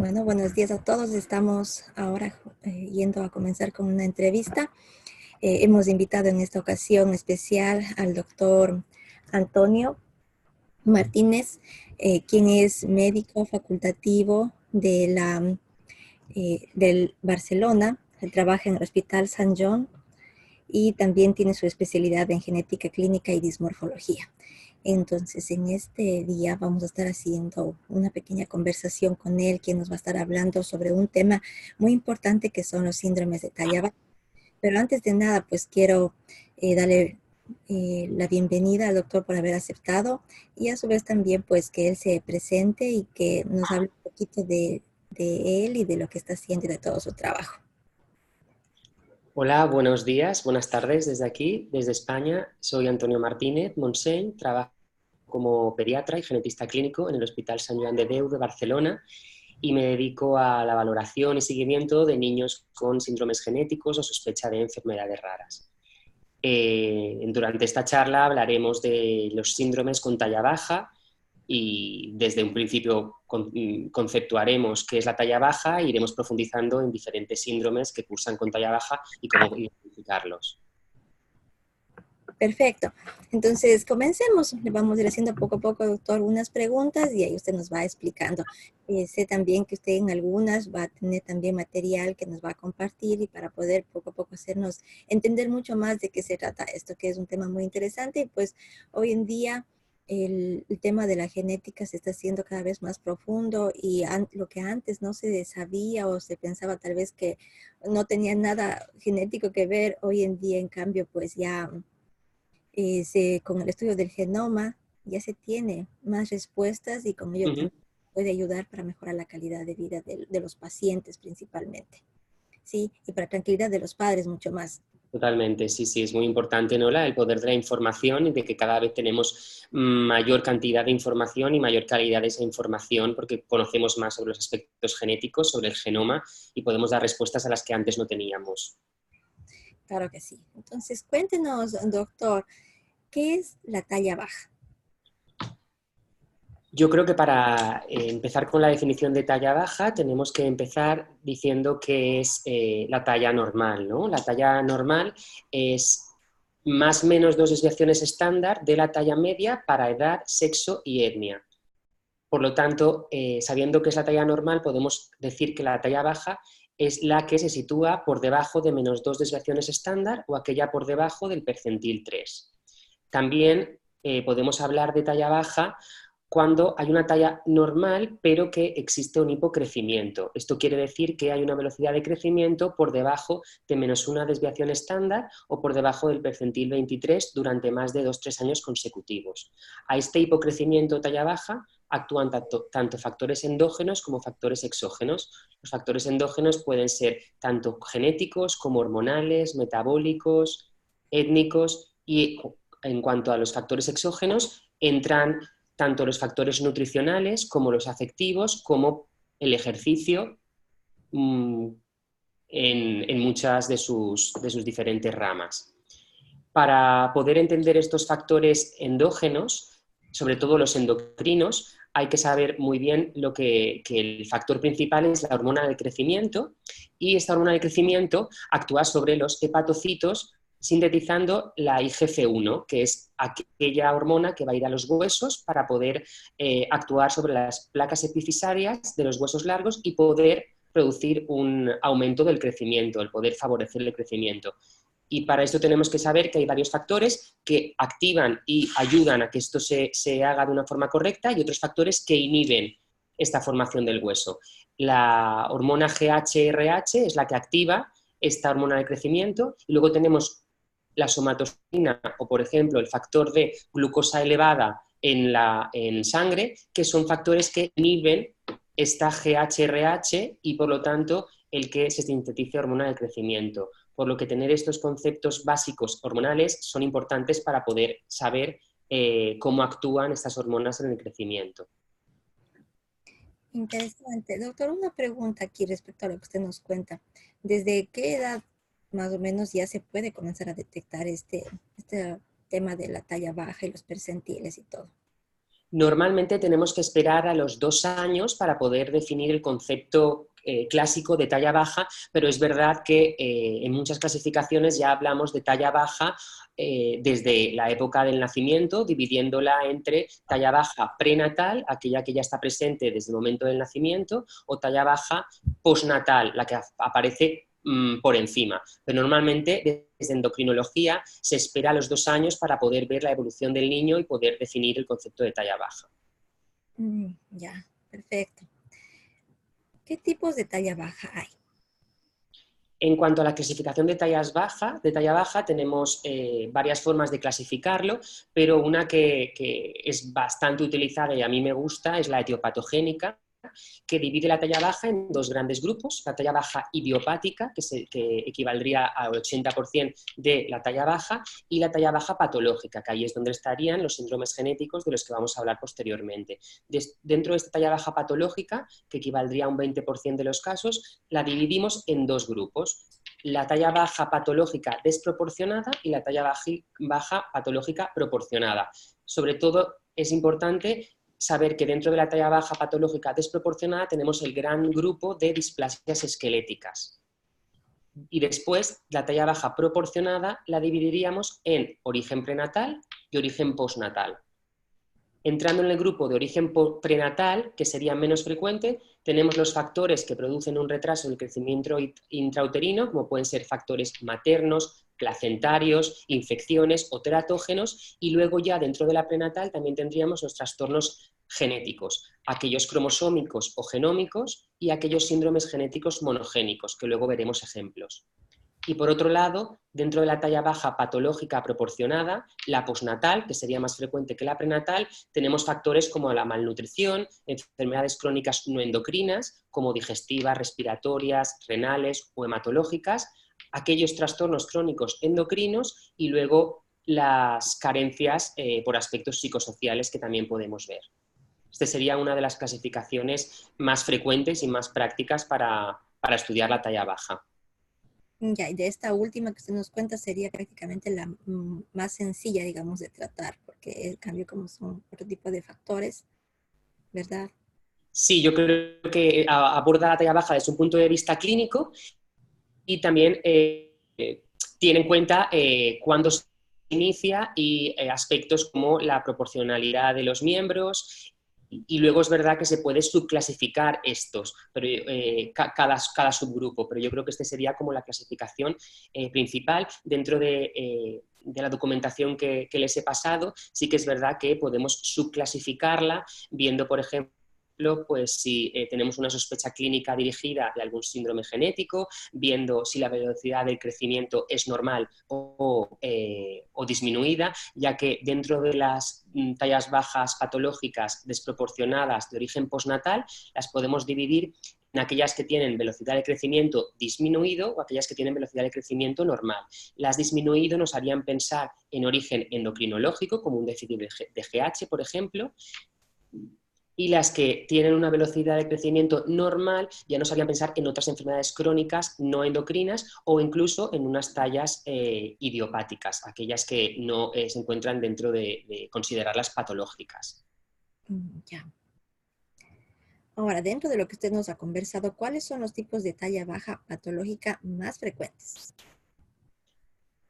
Bueno, buenos días a todos. Estamos ahora yendo a comenzar con una entrevista. Hemos invitado en esta ocasión especial al doctor Antonio Martínez, quien es médico facultativo del Barcelona. Él trabaja en el Hospital San John y también tiene su especialidad en genética clínica y dismorfología. Entonces, en este día vamos a estar haciendo una pequeña conversación con él, quien nos va a estar hablando sobre un tema muy importante que son los síndromes de talla baja. Pero antes de nada, pues quiero darle la bienvenida al doctor por haber aceptado y a su vez también pues que él se presente y que nos hable un poquito de él y de lo que está haciendo y de todo su trabajo. Hola, buenos días, buenas tardes desde aquí, desde España. Soy Antonio Martínez Montseny, trabajo como pediatra y genetista clínico en el Hospital Sant Joan de Déu de Barcelona y me dedico a la valoración y seguimiento de niños con síndromes genéticos o sospecha de enfermedades raras. Durante esta charla hablaremos de los síndromes con talla baja y desde un principio conceptuaremos qué es la talla baja e iremos profundizando en diferentes síndromes que cursan con talla baja y cómo identificarlos. Perfecto. Entonces, comencemos. Le vamos a ir haciendo poco a poco, doctor, unas preguntas y ahí usted nos va explicando. Sé también que usted en algunas va a tener también material que nos va a compartir y para poder poco a poco hacernos entender mucho más de qué se trata esto, que es un tema muy interesante. Y pues hoy en día el tema de la genética se está haciendo cada vez más profundo y lo que antes no se sabía o se pensaba tal vez que no tenía nada genético que ver, hoy en día en cambio pues ya con el estudio del genoma ya se tiene más respuestas y con ello también puede ayudar para mejorar la calidad de vida de los pacientes principalmente. Sí, y para tranquilidad de los padres mucho más. Totalmente, sí, es muy importante, ¿no? El poder de la información y de que cada vez tenemos mayor cantidad de información y mayor calidad de esa información porque conocemos más sobre los aspectos genéticos, sobre el genoma y podemos dar respuestas a las que antes no teníamos. Claro que sí. Entonces, cuéntenos, doctor, ¿qué es la talla baja? Yo creo que para empezar con la definición de talla baja tenemos que empezar diciendo que es la talla normal, ¿no? La talla normal es más o menos 2 desviaciones estándar de la talla media para edad, sexo y etnia. Por lo tanto, sabiendo que es la talla normal, podemos decir que la talla baja es la que se sitúa por debajo de menos 2 desviaciones estándar o aquella por debajo del percentil 3. También podemos hablar de talla baja cuando hay una talla normal, pero que existe un hipocrecimiento. Esto quiere decir que hay una velocidad de crecimiento por debajo de menos 1 desviación estándar o por debajo del percentil 23 durante más de 2-3 años consecutivos. A este hipocrecimiento talla baja actúan tanto factores endógenos como factores exógenos. Los factores endógenos pueden ser tanto genéticos como hormonales, metabólicos, étnicos y en cuanto a los factores exógenos entran tanto los factores nutricionales como los afectivos, como el ejercicio en muchas de sus diferentes ramas. Para poder entender estos factores endógenos, sobre todo los endocrinos, hay que saber muy bien que el factor principal es la hormona del crecimiento y esta hormona del crecimiento actúa sobre los hepatocitos sintetizando la IGF-1, que es aquella hormona que va a ir a los huesos para poder actuar sobre las placas epifisarias de los huesos largos y poder producir un aumento del crecimiento, el poder favorecer el crecimiento. Y para esto tenemos que saber que hay varios factores que activan y ayudan a que esto se haga de una forma correcta y otros factores que inhiben esta formación del hueso. La hormona GHRH es la que activa esta hormona de crecimiento y luego tenemos la somatosina o, por ejemplo, el factor de glucosa elevada en sangre, que son factores que inhiben esta GHRH y, por lo tanto, el que se sintetice hormona del crecimiento. Por lo que tener estos conceptos básicos hormonales son importantes para poder saber cómo actúan estas hormonas en el crecimiento. Interesante. Doctor, una pregunta aquí respecto a lo que usted nos cuenta. ¿Desde qué edad más o menos ya se puede comenzar a detectar este tema de la talla baja y los percentiles y todo? Normalmente tenemos que esperar a los 2 años para poder definir el concepto clásico de talla baja, pero es verdad que en muchas clasificaciones ya hablamos de talla baja desde la época del nacimiento, dividiéndola entre talla baja prenatal, aquella que ya está presente desde el momento del nacimiento, o talla baja postnatal, la que aparece por encima. Pero normalmente desde endocrinología se espera a los 2 años para poder ver la evolución del niño y poder definir el concepto de talla baja. Ya, perfecto. ¿Qué tipos de talla baja hay? En cuanto a la clasificación de talla baja tenemos varias formas de clasificarlo, pero una que es bastante utilizada y a mí me gusta es la etiopatogénica, que divide la talla baja en 2 grandes grupos: la talla baja idiopática, que equivaldría al 80% de la talla baja, y la talla baja patológica, que ahí es donde estarían los síndromes genéticos de los que vamos a hablar posteriormente. Dentro de esta talla baja patológica, que equivaldría a un 20% de los casos, la dividimos en 2 grupos: la talla baja patológica desproporcionada y la talla baja patológica proporcionada. Sobre todo es importante saber que dentro de la talla baja patológica desproporcionada tenemos el gran grupo de displasias esqueléticas. Y después, la talla baja proporcionada la dividiríamos en origen prenatal y origen postnatal. Entrando en el grupo de origen prenatal, que sería menos frecuente, tenemos los factores que producen un retraso del crecimiento intrauterino, como pueden ser factores maternos, placentarios, infecciones o teratógenos, y luego ya dentro de la prenatal también tendríamos los trastornos genéticos, aquellos cromosómicos o genómicos y aquellos síndromes genéticos monogénicos, que luego veremos ejemplos. Y por otro lado, dentro de la talla baja patológica proporcionada, la postnatal, que sería más frecuente que la prenatal, tenemos factores como la malnutrición, enfermedades crónicas no endocrinas, como digestivas, respiratorias, renales o hematológicas, aquellos trastornos crónicos endocrinos y luego las carencias por aspectos psicosociales que también podemos ver. Esta sería una de las clasificaciones más frecuentes y más prácticas para estudiar la talla baja. Ya, y de esta última que usted nos cuenta sería prácticamente la más sencilla, digamos, de tratar, porque el cambio como son otro tipo de factores, ¿verdad? Sí, yo creo que aborda la talla baja desde un punto de vista clínico y también tiene en cuenta cuándo se inicia y aspectos como la proporcionalidad de los miembros. Y luego es verdad que se puede subclasificar estos, pero, cada subgrupo, pero yo creo que este sería como la clasificación principal dentro de la documentación que les he pasado. Sí que es verdad que podemos subclasificarla viendo, por ejemplo, pues si tenemos una sospecha clínica dirigida de algún síndrome genético, viendo si la velocidad del crecimiento es normal o disminuida, ya que dentro de las tallas bajas patológicas desproporcionadas de origen postnatal, las podemos dividir en aquellas que tienen velocidad de crecimiento disminuido o aquellas que tienen velocidad de crecimiento normal. Las disminuido nos harían pensar en origen endocrinológico, como un déficit de GH, por ejemplo, y las que tienen una velocidad de crecimiento normal ya nos harían pensar en otras enfermedades crónicas no endocrinas o incluso en unas tallas idiopáticas, aquellas que no se encuentran dentro de considerarlas patológicas. Ya. Ahora, dentro de lo que usted nos ha conversado, ¿cuáles son los tipos de talla baja patológica más frecuentes?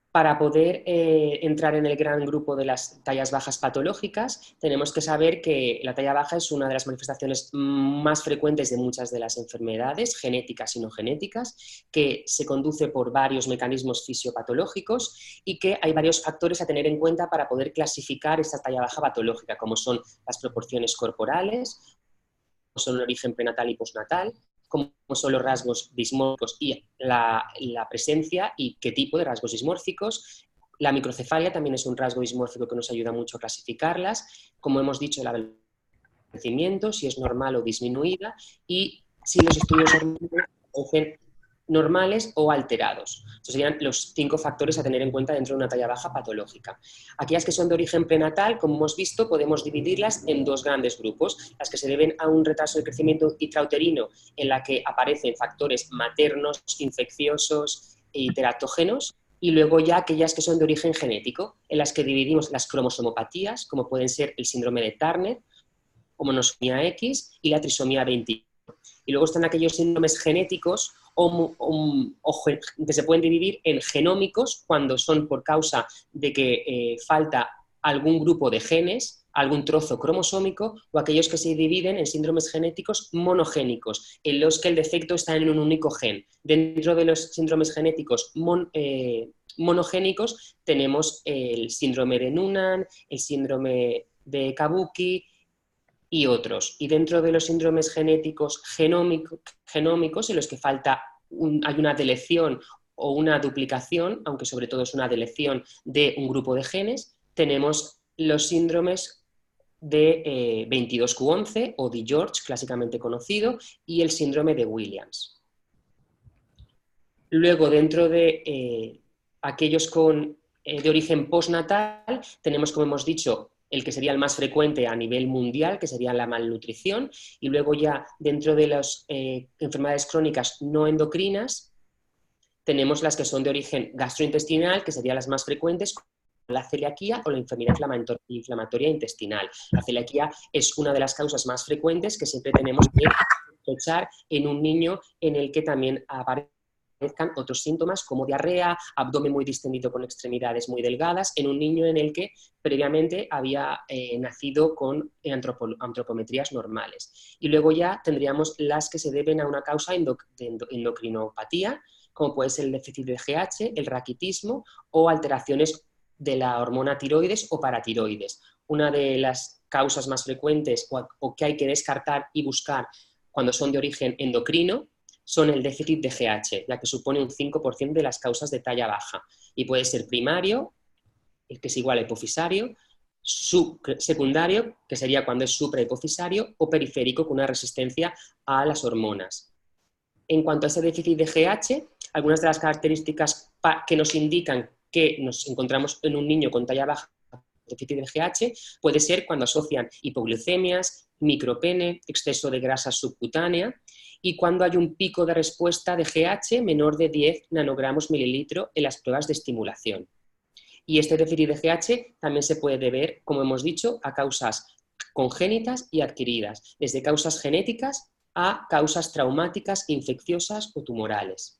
Para poder entrar en el gran grupo de las tallas bajas patológicas, tenemos que saber que la talla baja es una de las manifestaciones más frecuentes de muchas de las enfermedades, genéticas y no genéticas, que se conduce por varios mecanismos fisiopatológicos y que hay varios factores a tener en cuenta para poder clasificar esta talla baja patológica, como son las proporciones corporales, como son el origen prenatal y postnatal, como son los rasgos dismórficos y la presencia y qué tipo de rasgos dismórficos. La microcefalia también es un rasgo dismórfico que nos ayuda mucho a clasificarlas. Como hemos dicho, la velocidad de crecimiento, si es normal o disminuida, y si los estudios hormonales normales o alterados. Estos serían los 5 factores a tener en cuenta dentro de una talla baja patológica. Aquellas que son de origen prenatal, como hemos visto, podemos dividirlas en 2 grandes grupos: las que se deben a un retraso de crecimiento intrauterino en la que aparecen factores maternos, infecciosos y teratógenos, y luego ya aquellas que son de origen genético, en las que dividimos las cromosomopatías, como pueden ser el síndrome de Turner, o monosomía X, y la trisomía 21. Y luego están aquellos síndromes genéticos que se pueden dividir en genómicos, cuando son por causa de que falta algún grupo de genes, algún trozo cromosómico, o aquellos que se dividen en síndromes genéticos monogénicos, en los que el defecto está en un único gen. Dentro de los síndromes genéticos monogénicos tenemos el síndrome de Noonan, el síndrome de Kabuki y otros. Y dentro de los síndromes genéticos genómicos, en los que hay una deleción o una duplicación, aunque sobre todo es una deleción de un grupo de genes, tenemos los síndromes de 22q11 o de George, clásicamente conocido, y el síndrome de Williams. Luego, dentro de aquellos de origen postnatal, tenemos, como hemos dicho, el que sería el más frecuente a nivel mundial, que sería la malnutrición, y luego ya dentro de las enfermedades crónicas no endocrinas, tenemos las que son de origen gastrointestinal, que serían las más frecuentes, la celiaquía o la enfermedad inflamatoria intestinal. La celiaquía es una de las causas más frecuentes que siempre tenemos que sospechar en un niño en el que también aparecen otros síntomas como diarrea, abdomen muy distendido con extremidades muy delgadas, en un niño en el que previamente había nacido con antropometrías normales. Y luego ya tendríamos las que se deben a una causa de endocrinopatía, como puede ser el déficit de GH, el raquitismo o alteraciones de la hormona tiroides o paratiroides. Una de las causas más frecuentes o que hay que descartar y buscar cuando son de origen endocrino son el déficit de GH, ya que supone un 5% de las causas de talla baja. Y puede ser primario, el que es igual a hipofisario, secundario, que sería cuando es suprahipofisario, o periférico, con una resistencia a las hormonas. En cuanto a ese déficit de GH, algunas de las características que nos indican que nos encontramos en un niño con talla baja, déficit de GH, puede ser cuando asocian hipoglucemias, micropene, exceso de grasa subcutánea, y cuando hay un pico de respuesta de GH menor de 10 nanogramos mililitro en las pruebas de estimulación. Y este déficit de GH también se puede deber, como hemos dicho, a causas congénitas y adquiridas, desde causas genéticas a causas traumáticas, infecciosas o tumorales.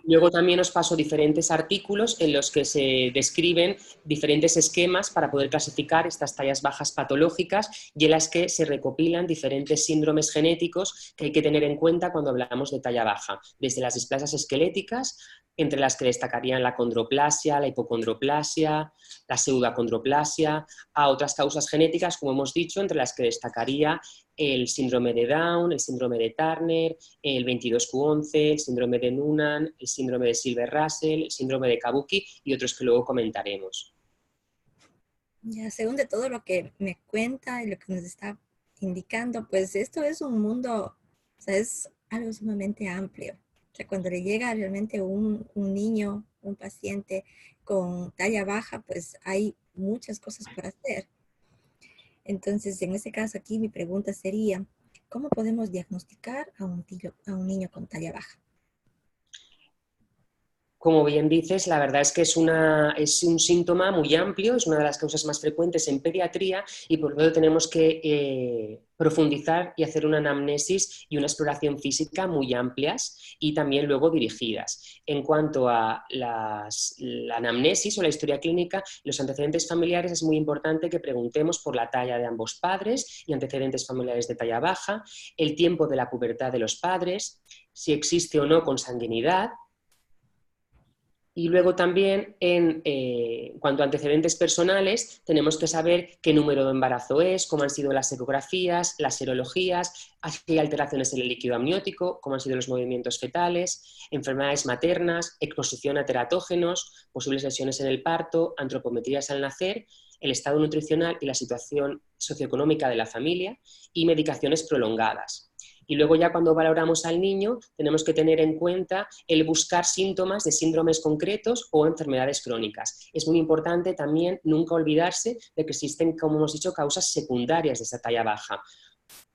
Luego también os paso diferentes artículos en los que se describen diferentes esquemas para poder clasificar estas tallas bajas patológicas y en las que se recopilan diferentes síndromes genéticos que hay que tener en cuenta cuando hablamos de talla baja, desde las displasias esqueléticas, entre las que destacarían la condroplasia, la hipocondroplasia, la pseudoacondroplasia, a otras causas genéticas, como hemos dicho, entre las que destacaría el síndrome de Down, el síndrome de Turner, el 22q11, el síndrome de Noonan, el síndrome de Silver-Russell, el síndrome de Kabuki y otros que luego comentaremos. Ya, según de todo lo que me cuenta y lo que nos está indicando, pues esto es un mundo, o sea, es algo sumamente amplio. O sea, cuando le llega realmente un niño, un paciente con talla baja, pues hay muchas cosas por hacer. Entonces, en este caso aquí, mi pregunta sería, ¿cómo podemos diagnosticar a un niño con talla baja? Como bien dices, la verdad es que es un síntoma muy amplio, es una de las causas más frecuentes en pediatría y por lo tanto tenemos que profundizar y hacer una anamnesis y una exploración física muy amplias y también luego dirigidas. En cuanto a la anamnesis o la historia clínica, los antecedentes familiares es muy importante que preguntemos por la talla de ambos padres y antecedentes familiares de talla baja, el tiempo de la pubertad de los padres, si existe o no consanguinidad. Y luego también, en cuanto a antecedentes personales, tenemos que saber qué número de embarazo es, cómo han sido las ecografías, las serologías, si hay alteraciones en el líquido amniótico, cómo han sido los movimientos fetales, enfermedades maternas, exposición a teratógenos, posibles lesiones en el parto, antropometrías al nacer, el estado nutricional y la situación socioeconómica de la familia y medicaciones prolongadas. Y luego ya cuando valoramos al niño tenemos que tener en cuenta el buscar síntomas de síndromes concretos o enfermedades crónicas. Es muy importante también nunca olvidarse de que existen, como hemos dicho, causas secundarias de esa talla baja.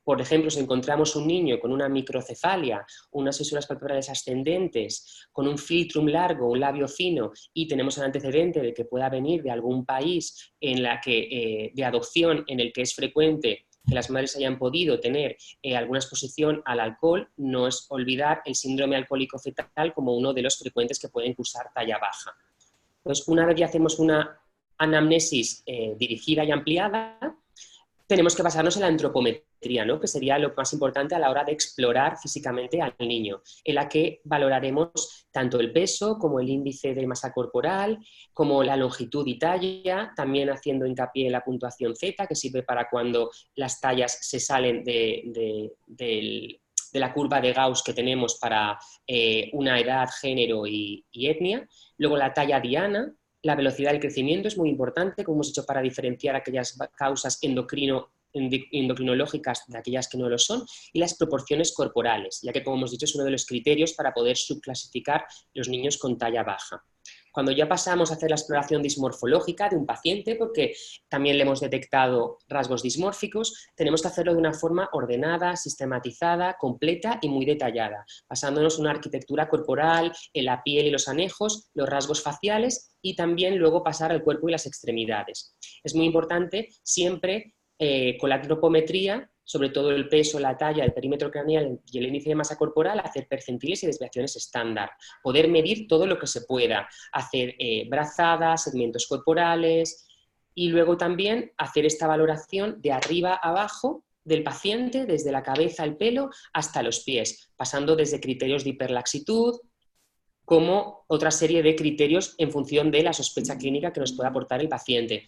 Por ejemplo, si encontramos un niño con una microcefalia, unas fisuras palpebrales ascendentes, con un filtrum largo, un labio fino, y tenemos el antecedente de que pueda venir de algún país de adopción en el que es frecuente que las madres hayan podido tener alguna exposición al alcohol, no es olvidar el síndrome alcohólico fetal como uno de los frecuentes que pueden cursar talla baja. Entonces, una vez ya hacemos una anamnesis dirigida y ampliada, tenemos que basarnos en la antropometría, ¿no? Que sería lo más importante a la hora de explorar físicamente al niño, en la que valoraremos tanto el peso como el índice de masa corporal, como la longitud y talla, también haciendo hincapié en la puntuación Z, que sirve para cuando las tallas se salen de la curva de Gauss que tenemos para una edad, género y etnia. Luego la talla diana. La velocidad del crecimiento es muy importante, como hemos hecho, para diferenciar aquellas causas endocrinológicas de aquellas que no lo son, y las proporciones corporales, ya que, como hemos dicho, es uno de los criterios para poder subclasificar los niños con talla baja. Cuando ya pasamos a hacer la exploración dismorfológica de un paciente, porque también le hemos detectado rasgos dismórficos, tenemos que hacerlo de una forma ordenada, sistematizada, completa y muy detallada, basándonos en una arquitectura corporal, en la piel y los anejos, los rasgos faciales y también luego pasar al cuerpo y las extremidades. Es muy importante siempre con la antropometría, sobre todo el peso, la talla, el perímetro craneal y el índice de masa corporal, hacer percentiles y desviaciones estándar, poder medir todo lo que se pueda, hacer brazadas, segmentos corporales y luego también hacer esta valoración de arriba a abajo del paciente, desde la cabeza al pelo hasta los pies, pasando desde criterios de hiperlaxitud, como otra serie de criterios en función de la sospecha clínica que nos pueda aportar el paciente.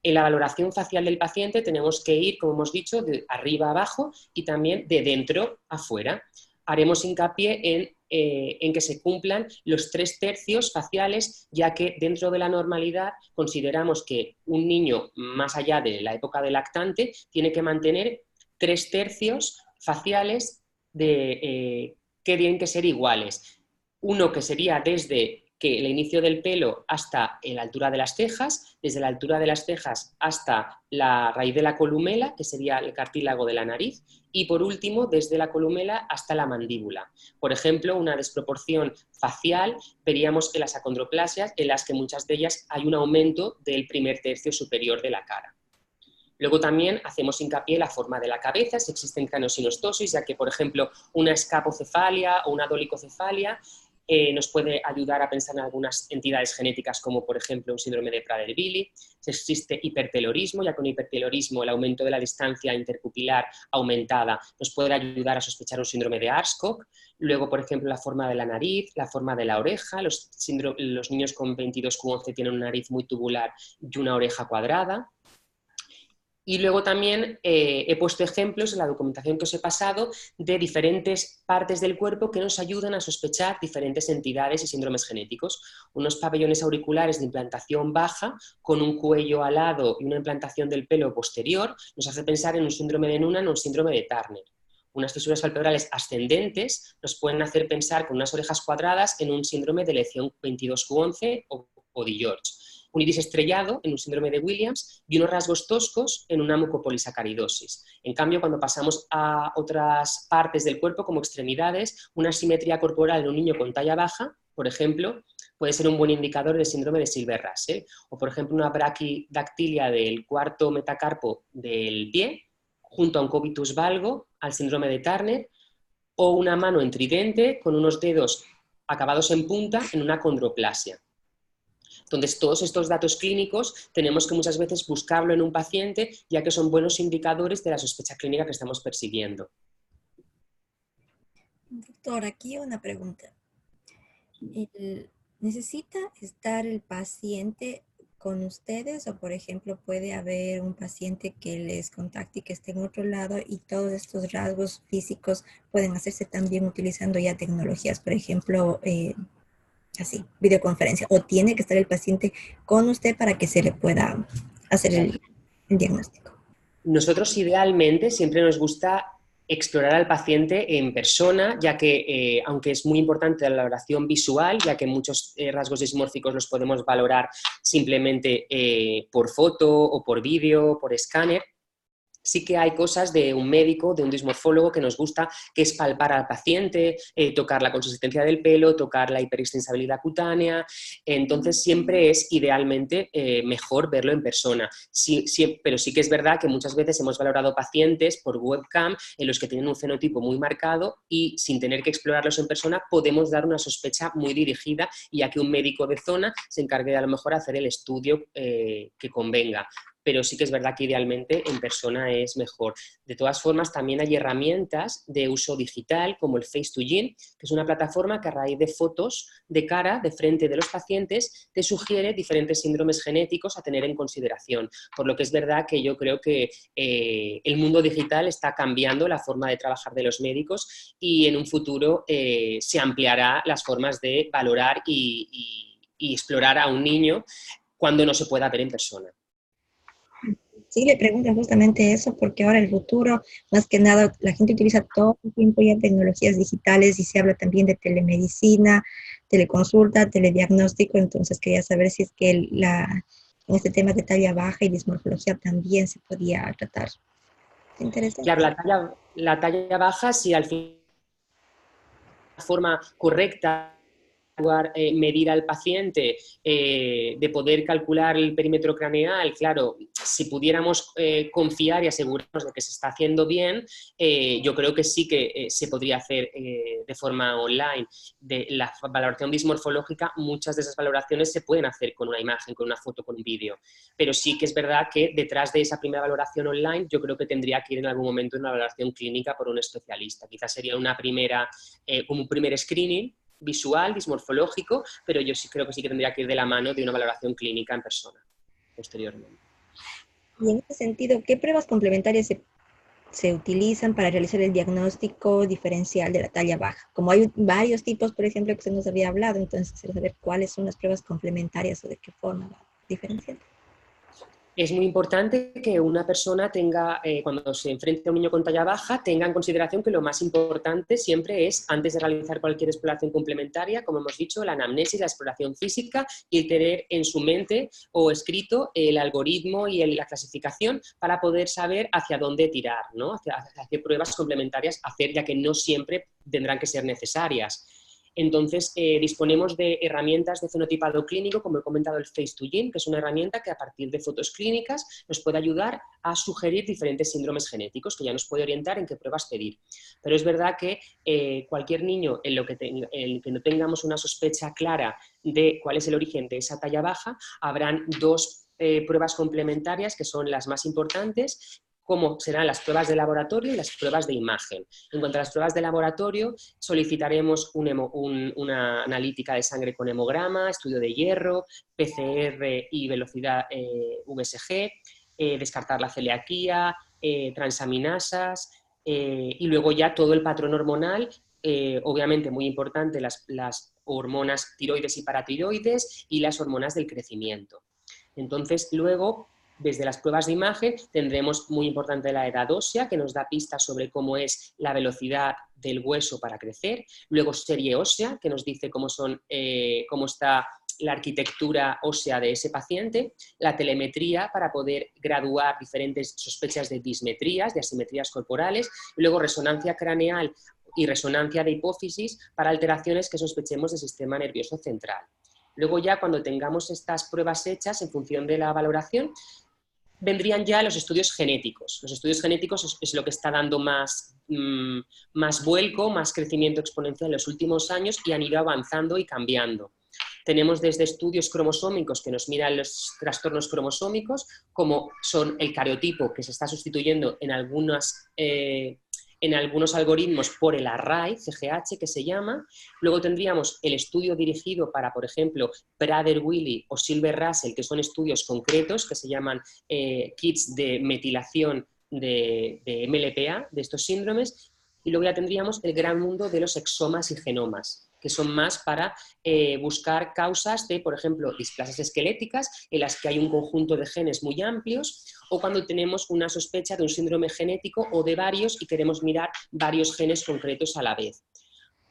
En la valoración facial del paciente tenemos que ir, como hemos dicho, de arriba a abajo y también de dentro a fuera. Haremos hincapié en que se cumplan los 3/3 faciales, ya que dentro de la normalidad consideramos que un niño, más allá de la época del lactante, tiene que mantener 3/3 faciales que tienen que ser iguales. Uno que sería desde que el inicio del pelo hasta la altura de las cejas, desde la altura de las cejas hasta la raíz de la columela, que sería el cartílago de la nariz, y por último, desde la columela hasta la mandíbula. Por ejemplo, una desproporción facial veríamos en las acondroplasias, en las que muchas de ellas hay un aumento del primer tercio superior de la cara. Luego también hacemos hincapié en la forma de la cabeza, si existen craniosinostosis, ya que, por ejemplo, una escapocefalia o una dolicocefalia nos puede ayudar a pensar en algunas entidades genéticas, como por ejemplo un síndrome de Prader-Willi. Si existe hipertelorismo, ya que con hipertelorismo el aumento de la distancia interpupilar aumentada nos puede ayudar a sospechar un síndrome de Aarskog. Luego, por ejemplo, la forma de la nariz, la forma de la oreja. Los niños con 22q11 tienen una nariz muy tubular y una oreja cuadrada. Y luego también he puesto ejemplos en la documentación que os he pasado de diferentes partes del cuerpo que nos ayudan a sospechar diferentes entidades y síndromes genéticos. Unos pabellones auriculares de implantación baja con un cuello alado y una implantación del pelo posterior nos hace pensar en un síndrome de Noonan o un síndrome de Turner. Unas fisuras palpebrales ascendentes nos pueden hacer pensar con unas orejas cuadradas en un síndrome de lesión 22q11 o de George. Un iris estrellado en un síndrome de Williams y unos rasgos toscos en una mucopolisacaridosis. En cambio, cuando pasamos a otras partes del cuerpo, como extremidades, una asimetría corporal en un niño con talla baja, por ejemplo, puede ser un buen indicador del síndrome de Silver-Russell. O, por ejemplo, una braquidactilia del cuarto metacarpo del pie, junto a un cubitus valgo, al síndrome de Turner, o una mano en tridente con unos dedos acabados en punta en una condroplasia. Entonces, todos estos datos clínicos tenemos que muchas veces buscarlo en un paciente, ya que son buenos indicadores de la sospecha clínica que estamos persiguiendo. Doctor, aquí una pregunta. ¿Necesita estar el paciente con ustedes o, por ejemplo, puede haber un paciente que les contacte y que esté en otro lado y todos estos rasgos físicos pueden hacerse también utilizando ya tecnologías, por ejemplo, así, videoconferencia, o tiene que estar el paciente con usted para que se le pueda hacer el diagnóstico? Nosotros idealmente siempre nos gusta explorar al paciente en persona, ya que aunque es muy importante la valoración visual, ya que muchos rasgos dismórficos los podemos valorar simplemente por foto o por vídeo, por escáner, Sí que hay cosas de un médico, de un dismorfólogo que nos gusta, que es palpar al paciente, tocar la consistencia del pelo, tocar la hiperextensibilidad cutánea. Entonces siempre es idealmente mejor verlo en persona. Sí, sí, pero sí que es verdad que muchas veces hemos valorado pacientes por webcam en los que tienen un fenotipo muy marcado y sin tener que explorarlos en persona podemos dar una sospecha muy dirigida y a que un médico de zona se encargue de a lo mejor hacer el estudio que convenga. Pero sí que es verdad que idealmente en persona es mejor. De todas formas, también hay herramientas de uso digital como el Face2Gene, que es una plataforma que a raíz de fotos de cara, de frente de los pacientes, te sugiere diferentes síndromes genéticos a tener en consideración. Por lo que es verdad que yo creo que el mundo digital está cambiando la forma de trabajar de los médicos y en un futuro se ampliará las formas de valorar y explorar a un niño cuando no se pueda ver en persona. Sí, le pregunto justamente eso, porque ahora el futuro, más que nada, la gente utiliza todo el tiempo ya tecnologías digitales y se habla también de telemedicina, teleconsulta, telediagnóstico, entonces quería saber si es que en este tema de talla baja y dismorfología también se podía tratar. Claro, Interesante. la talla baja, si al fin de forma correcta medir al paciente, de poder calcular el perímetro craneal, claro, si pudiéramos confiar y asegurarnos de que se está haciendo bien, yo creo que sí que se podría hacer de forma online. De la valoración dismorfológica, muchas de esas valoraciones se pueden hacer con una imagen, con una foto, con un vídeo, pero sí que es verdad que detrás de esa primera valoración online yo creo que tendría que ir en algún momento una valoración clínica por un especialista. Quizás sería una primera, como un primer screening visual, dismorfológico, pero yo sí creo que sí que tendría que ir de la mano de una valoración clínica en persona, posteriormente. Y en ese sentido, ¿qué pruebas complementarias se utilizan para realizar el diagnóstico diferencial de la talla baja? Como hay varios tipos, por ejemplo, que se nos había hablado, entonces quisiera saber cuáles son las pruebas complementarias o de qué forma va diferenciando. Es muy importante que una persona tenga, cuando se enfrente a un niño con talla baja, tenga en consideración que lo más importante siempre es, antes de realizar cualquier exploración complementaria, como hemos dicho, la anamnesis, la exploración física y tener en su mente o escrito el algoritmo y la clasificación para poder saber hacia dónde tirar, ¿no? hacia qué pruebas complementarias hacer, ya que no siempre tendrán que ser necesarias. Entonces, disponemos de herramientas de fenotipado clínico, como he comentado el Face2Gene, que es una herramienta que a partir de fotos clínicas nos puede ayudar a sugerir diferentes síndromes genéticos, que ya nos puede orientar en qué pruebas pedir. Pero es verdad que cualquier niño en el que no tengamos una sospecha clara de cuál es el origen de esa talla baja, habrán dos pruebas complementarias que son las más importantes, como serán las pruebas de laboratorio y las pruebas de imagen. En cuanto a las pruebas de laboratorio, solicitaremos una analítica de sangre con hemograma, estudio de hierro, PCR y velocidad VSG, descartar la celiaquía, transaminasas y luego ya todo el patrón hormonal, obviamente muy importante las hormonas tiroides y paratiroides y las hormonas del crecimiento. Entonces, luego, desde las pruebas de imagen, tendremos muy importante la edad ósea, que nos da pistas sobre cómo es la velocidad del hueso para crecer. Luego, serie ósea, que nos dice cómo está la arquitectura ósea de ese paciente. La telemetría, para poder graduar diferentes sospechas de dismetrías, de asimetrías corporales. Y luego, resonancia craneal y resonancia de hipófisis para alteraciones que sospechemos del sistema nervioso central. Luego ya cuando tengamos estas pruebas hechas en función de la valoración, vendrían ya los estudios genéticos. Los estudios genéticos es lo que está dando más vuelco, más crecimiento exponencial en los últimos años y han ido avanzando y cambiando. Tenemos desde estudios cromosómicos que nos miran los trastornos cromosómicos, como son el cariotipo, que se está sustituyendo en algunos algoritmos por el array, CGH, que se llama. Luego tendríamos el estudio dirigido para, por ejemplo, Prader-Willi o Silver-Russell, que son estudios concretos que se llaman kits de metilación de MLPA, de estos síndromes. Y luego ya tendríamos el gran mundo de los exomas y genomas, que son más para buscar causas de, por ejemplo, displasias esqueléticas en las que hay un conjunto de genes muy amplios, o cuando tenemos una sospecha de un síndrome genético o de varios y queremos mirar varios genes concretos a la vez.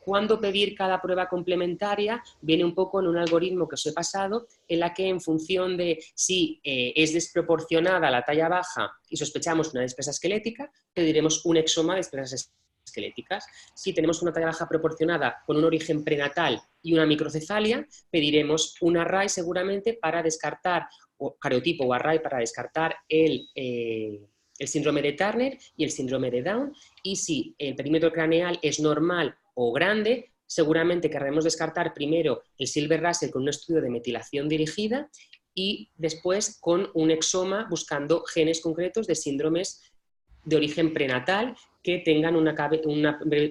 Cuándo pedir cada prueba complementaria viene un poco en un algoritmo que os he pasado, en la que en función de si es desproporcionada la talla baja y sospechamos una displasia esquelética, pediremos un exoma de displasias esqueléticas. Si tenemos una talla baja proporcionada con un origen prenatal y una microcefalia, pediremos un array seguramente para descartar, o cariotipo o array para descartar el síndrome de Turner y el síndrome de Down, y si el perímetro craneal es normal o grande, seguramente querremos descartar primero el Silver-Russell con un estudio de metilación dirigida y después con un exoma buscando genes concretos de síndromes de origen prenatal que tengan un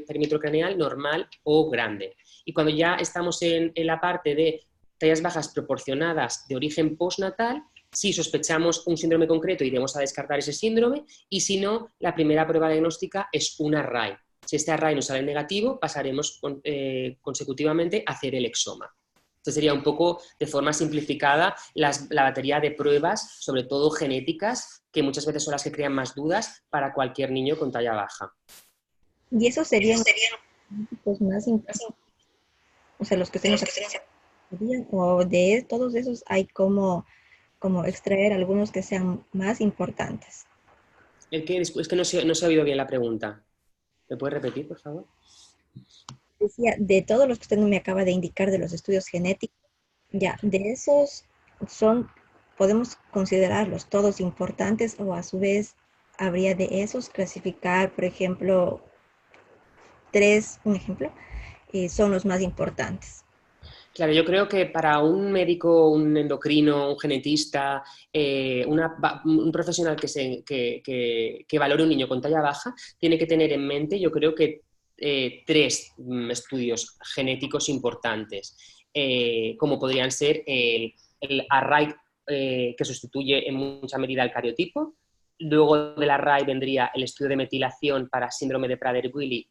perímetro craneal normal o grande. Y cuando ya estamos en la parte de tallas bajas proporcionadas de origen postnatal, si sospechamos un síndrome concreto, iremos a descartar ese síndrome, y si no, la primera prueba diagnóstica es un array. Si este array nos sale negativo, pasaremos consecutivamente a hacer el exoma. Esto sería un poco, de forma simplificada, la batería de pruebas, sobre todo genéticas, que muchas veces son las que crean más dudas para cualquier niño con talla baja. Y esos serían los más importantes, o sea, los que tenemos o de todos esos hay como extraer algunos que sean más importantes. Es que no se ha oído bien la pregunta. ¿Me puedes repetir, por favor? Decía, de todos los que usted me acaba de indicar de los estudios genéticos, ya, de esos podemos considerarlos todos importantes, o a su vez habría de esos clasificar, por ejemplo, un ejemplo, son los más importantes. Claro, yo creo que para un médico, un endocrino, un genetista, un profesional que valore un niño con talla baja, tiene que tener en mente, yo creo que 3 estudios genéticos importantes, como podrían ser el array que sustituye en mucha medida el cariotipo. Luego del array vendría el estudio de metilación para síndrome de Prader-Willi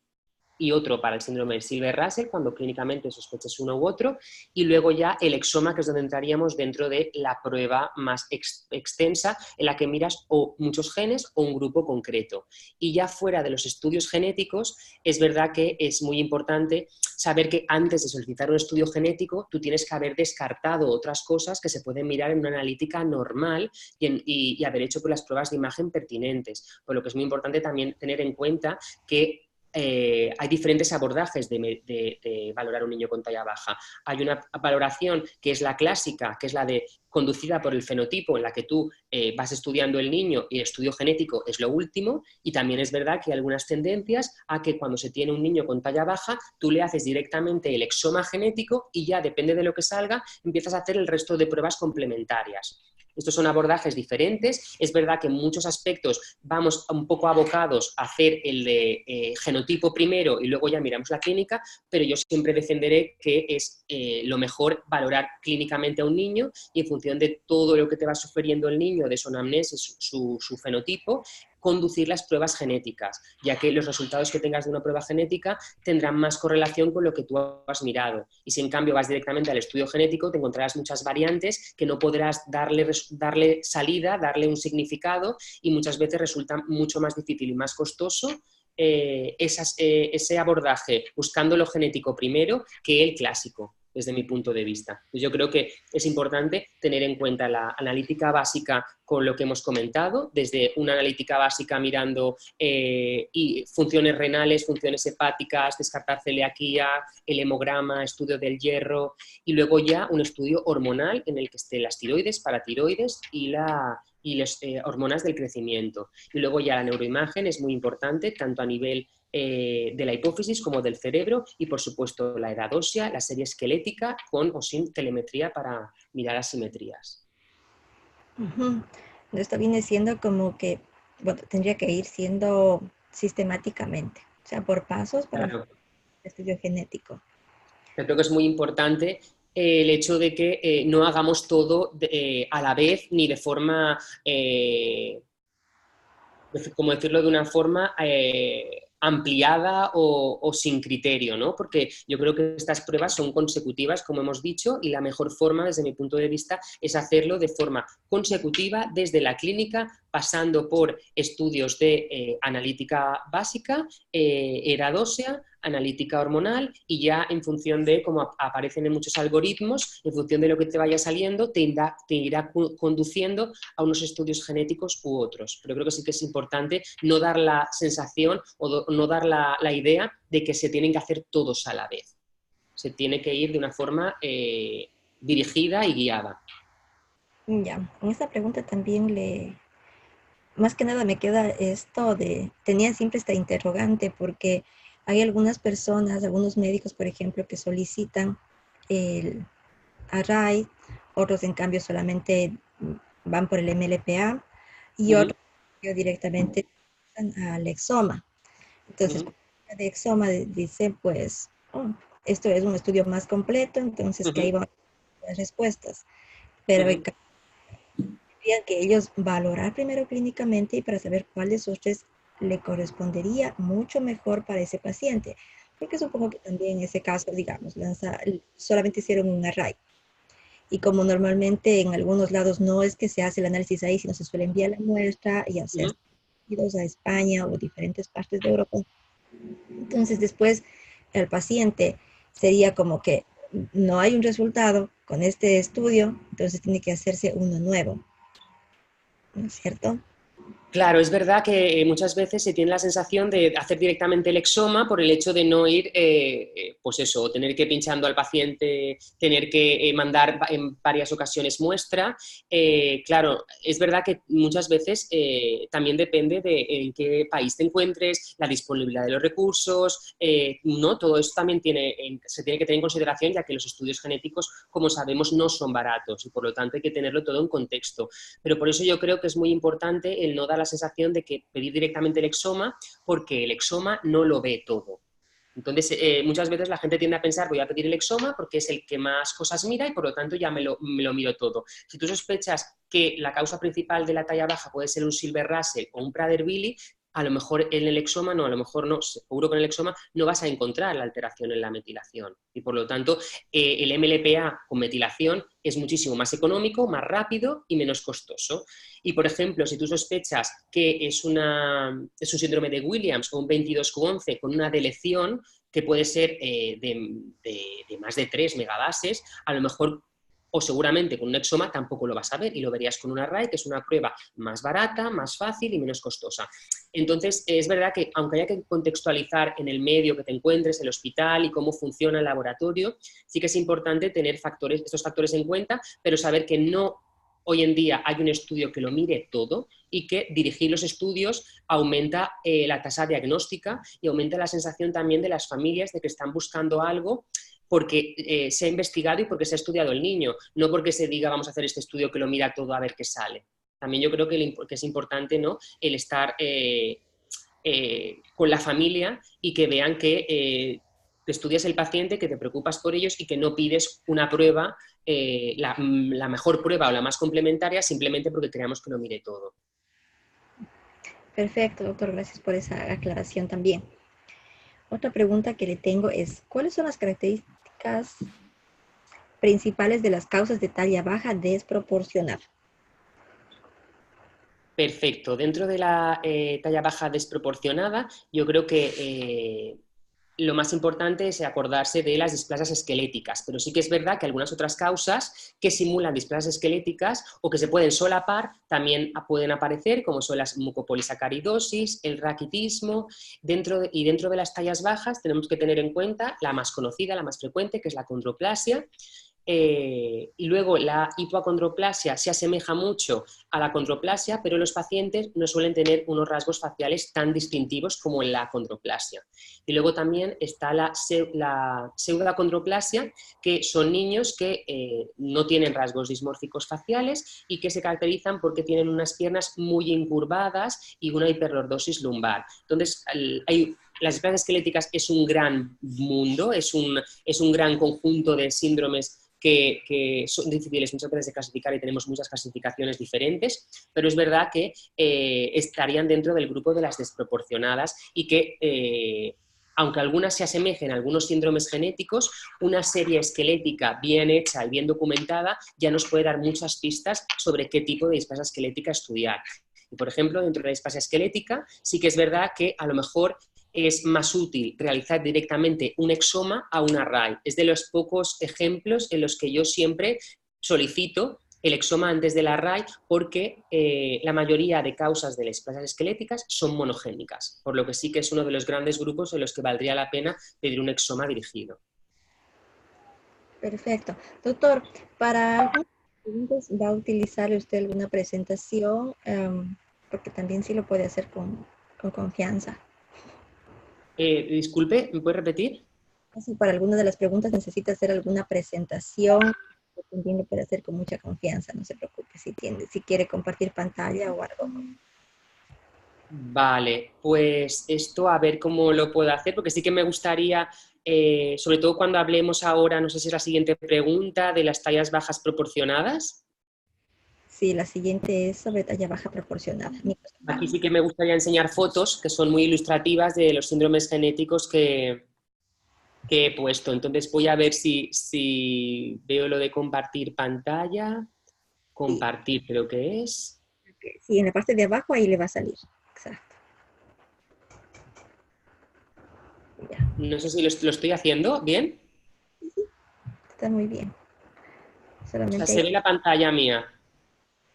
y otro para el síndrome de Silver-Russell, cuando clínicamente sospeches uno u otro, y luego ya el exoma, que es donde entraríamos dentro de la prueba más extensa, en la que miras o muchos genes o un grupo concreto. Y ya fuera de los estudios genéticos, es verdad que es muy importante saber que antes de solicitar un estudio genético, tú tienes que haber descartado otras cosas que se pueden mirar en una analítica normal y haber hecho las pruebas de imagen pertinentes. Por lo que es muy importante también tener en cuenta que hay diferentes abordajes de valorar un niño con talla baja. Hay una valoración que es la clásica, que es la de conducida por el fenotipo, en la que tú vas estudiando el niño y el estudio genético es lo último, y también es verdad que hay algunas tendencias a que cuando se tiene un niño con talla baja, tú le haces directamente el exoma genético y ya depende de lo que salga, empiezas a hacer el resto de pruebas complementarias. Estos son abordajes diferentes. Es verdad que en muchos aspectos vamos un poco abocados a hacer el de genotipo primero y luego ya miramos la clínica, pero yo siempre defenderé que es lo mejor valorar clínicamente a un niño y en función de todo lo que te va sugiriendo el niño, de su anamnesis, su fenotipo, conducir las pruebas genéticas, ya que los resultados que tengas de una prueba genética tendrán más correlación con lo que tú has mirado. Y si en cambio vas directamente al estudio genético, te encontrarás muchas variantes que no podrás darle salida, darle un significado, y muchas veces resulta mucho más difícil y más costoso ese abordaje buscando lo genético primero que el clásico, desde mi punto de vista. Yo creo que es importante tener en cuenta la analítica básica con lo que hemos comentado, desde una analítica básica mirando y funciones renales, funciones hepáticas, descartar celiaquía, el hemograma, estudio del hierro, y luego ya un estudio hormonal en el que estén las tiroides, paratiroides y las hormonas del crecimiento. Y luego ya la neuroimagen es muy importante, tanto a nivel de la hipófisis como del cerebro, y por supuesto la edad ósea, la serie esquelética con o sin telemetría para mirar asimetrías. Esto viene siendo como que, bueno, tendría que ir siendo sistemáticamente, o sea, por pasos para Claro. el estudio genético. Yo creo que es muy importante el hecho de que no hagamos todo a la vez ni de forma, como decirlo de una forma ampliada o sin criterio, ¿no? Porque yo creo que estas pruebas son consecutivas, como hemos dicho, y la mejor forma, desde mi punto de vista, es hacerlo de forma consecutiva desde la clínica, pasando por estudios de analítica básica, edad ósea, analítica hormonal y ya en función de cómo aparecen en muchos algoritmos, en función de lo que te vaya saliendo, te irá conduciendo a unos estudios genéticos u otros. Pero creo que sí que es importante no dar la sensación o no dar la idea de que se tienen que hacer todos a la vez. Se tiene que ir de una forma dirigida y guiada. Ya, en esta pregunta también más que nada me queda esto tenía siempre esta interrogante porque hay algunas personas, algunos médicos, por ejemplo, que solicitan el array, otros en cambio solamente van por el MLPA y otros directamente al exoma. Entonces, de exoma dicen, pues, oh, esto es un estudio más completo, entonces que ahí van las respuestas. Pero tendrían que ellos valorar primero clínicamente y para saber cuál de esos tres le correspondería mucho mejor para ese paciente. Porque supongo que también en ese caso, digamos, solamente hicieron un array. Y como normalmente en algunos lados no es que se hace el análisis ahí, sino se suele enviar la muestra, ya sea a España o diferentes partes de Europa. Entonces después el paciente sería como que no hay un resultado con este estudio, entonces tiene que hacerse uno nuevo. ¿No es cierto? Claro, es verdad que muchas veces se tiene la sensación de hacer directamente el exoma por el hecho de no ir, pues eso, tener que ir pinchando al paciente, tener que mandar en varias ocasiones muestra. Claro, es verdad que muchas veces también depende de en qué país te encuentres, la disponibilidad de los recursos, ¿no? Todo eso también se tiene que tener en consideración, ya que los estudios genéticos, como sabemos, no son baratos y por lo tanto hay que tenerlo todo en contexto. Pero por eso yo creo que es muy importante el no dar la sensación de que pedir directamente el exoma, porque el exoma no lo ve todo. Entonces, muchas veces la gente tiende a pensar, voy a pedir el exoma porque es el que más cosas mira y por lo tanto ya me lo miro todo. Si tú sospechas que la causa principal de la talla baja puede ser un Silver Russell o un Prader-Willi, a lo mejor en el exoma no, a lo mejor no, seguro que en el exoma no vas a encontrar la alteración en la metilación. Y por lo tanto, el MLPA con metilación es muchísimo más económico, más rápido y menos costoso. Y por ejemplo, si tú sospechas que es un síndrome de Williams o un 22q11 con una deleción que puede ser de más de 3 megabases, a lo mejor o seguramente con un exoma tampoco lo vas a ver y lo verías con un array, que es una prueba más barata, más fácil y menos costosa. Entonces, es verdad que aunque haya que contextualizar en el medio que te encuentres, el hospital y cómo funciona el laboratorio, sí que es importante tener estos factores en cuenta, pero saber que no hoy en día hay un estudio que lo mire todo y que dirigir los estudios aumenta la tasa diagnóstica y aumenta la sensación también de las familias de que están buscando algo porque se ha investigado y porque se ha estudiado el niño, no porque se diga vamos a hacer este estudio que lo mira todo a ver qué sale. También yo creo que es importante, ¿no?, el estar con la familia y que vean que te estudias el paciente, que te preocupas por ellos y que no pides una prueba, la mejor prueba o la más complementaria simplemente porque creamos que lo mire todo. Perfecto, doctor. Gracias por esa aclaración también. Otra pregunta que le tengo es, ¿cuáles son las características principales de las causas de talla baja desproporcionada? Perfecto. Dentro de la talla baja desproporcionada, yo creo que lo más importante es acordarse de las displasias esqueléticas, pero sí que es verdad que algunas otras causas que simulan displasias esqueléticas o que se pueden solapar también pueden aparecer, como son las mucopolisacaridosis, el raquitismo. Dentro de las tallas bajas tenemos que tener en cuenta la más conocida, la más frecuente, que es la condroplasia. Y luego la hipoacondroplasia se asemeja mucho a la condroplasia, pero los pacientes no suelen tener unos rasgos faciales tan distintivos como en la condroplasia. Y luego también está la pseudoacondroplasia, que son niños que no tienen rasgos dismórficos faciales y que se caracterizan porque tienen unas piernas muy incurvadas y una hiperlordosis lumbar. Entonces, las displasias esqueléticas es un gran mundo, es un gran conjunto de síndromes que son difíciles muchas veces de clasificar y tenemos muchas clasificaciones diferentes, pero es verdad que estarían dentro del grupo de las desproporcionadas y que, aunque algunas se asemejen a algunos síndromes genéticos, una serie esquelética bien hecha y bien documentada ya nos puede dar muchas pistas sobre qué tipo de displasia esquelética estudiar. Y, por ejemplo, dentro de la displasia esquelética sí que es verdad que a lo mejor es más útil realizar directamente un exoma a un array. Es de los pocos ejemplos en los que yo siempre solicito el exoma antes del array porque la mayoría de causas de las plazas esqueléticas son monogénicas, por lo que sí que es uno de los grandes grupos en los que valdría la pena pedir un exoma dirigido. Perfecto. Doctor, para algunas preguntas, ¿va a utilizar usted alguna presentación? Porque también sí lo puede hacer con confianza. Disculpe, ¿me puede repetir? Si para alguna de las preguntas necesita hacer alguna presentación, también lo puede hacer con mucha confianza, no se preocupe si quiere compartir pantalla o algo. Vale, pues esto a ver cómo lo puedo hacer, porque sí que me gustaría, sobre todo cuando hablemos ahora, no sé si es la siguiente pregunta, de las tallas bajas proporcionadas. Sí, la siguiente es sobre talla baja proporcionada. Aquí sí que me gustaría enseñar fotos que son muy ilustrativas de los síndromes genéticos que he puesto. Entonces voy a ver si veo lo de compartir pantalla. Sí, Compartir creo que es. sí, en la parte de abajo ahí le va a salir. Exacto. Ya, No sé si lo estoy haciendo bien. está muy bien. O sea, Solamente se ve la pantalla mía.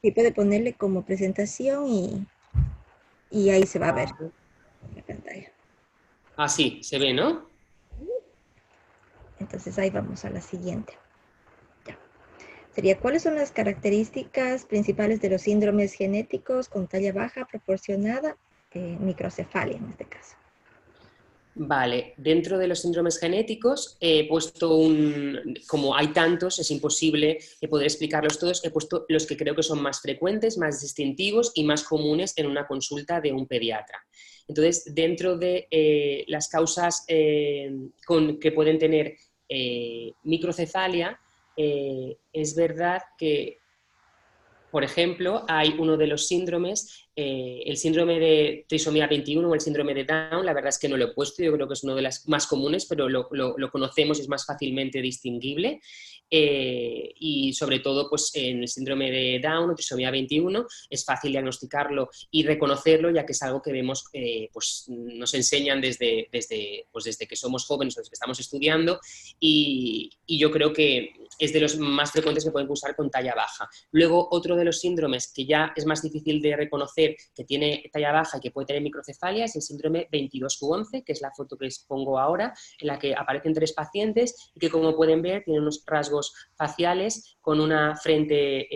sí puede ponerle como presentación y ahí se va a ver la pantalla. Ah, sí, se ve, ¿no? Entonces ahí vamos a la siguiente. Ya. Sería, ¿cuáles son las características principales de los síndromes genéticos con talla baja proporcionada, microcefalia en este caso? Vale, dentro de los síndromes genéticos he puesto como hay tantos, es imposible poder explicarlos todos, he puesto los que creo que son más frecuentes, más distintivos y más comunes en una consulta de un pediatra. Entonces, dentro de las causas que pueden tener microcefalia, es verdad que por ejemplo, hay uno de los síndromes, el síndrome de trisomía 21 o el síndrome de Down, la verdad es que no lo he puesto, yo creo que es uno de los más comunes, pero lo conocemos, es más fácilmente distinguible. Y sobre todo pues, en el síndrome de Down o trisomía 21 es fácil diagnosticarlo y reconocerlo, ya que es algo que vemos, pues nos enseñan desde que somos jóvenes o desde que estamos estudiando y yo creo que es de los más frecuentes que pueden cursar con talla baja. Luego, otro de los síndromes que ya es más difícil de reconocer que tiene talla baja y que puede tener microcefalia es el síndrome 22q11, que es la foto que les pongo ahora, en la que aparecen 3 pacientes y que, como pueden ver, tienen unos rasgos faciales con una frente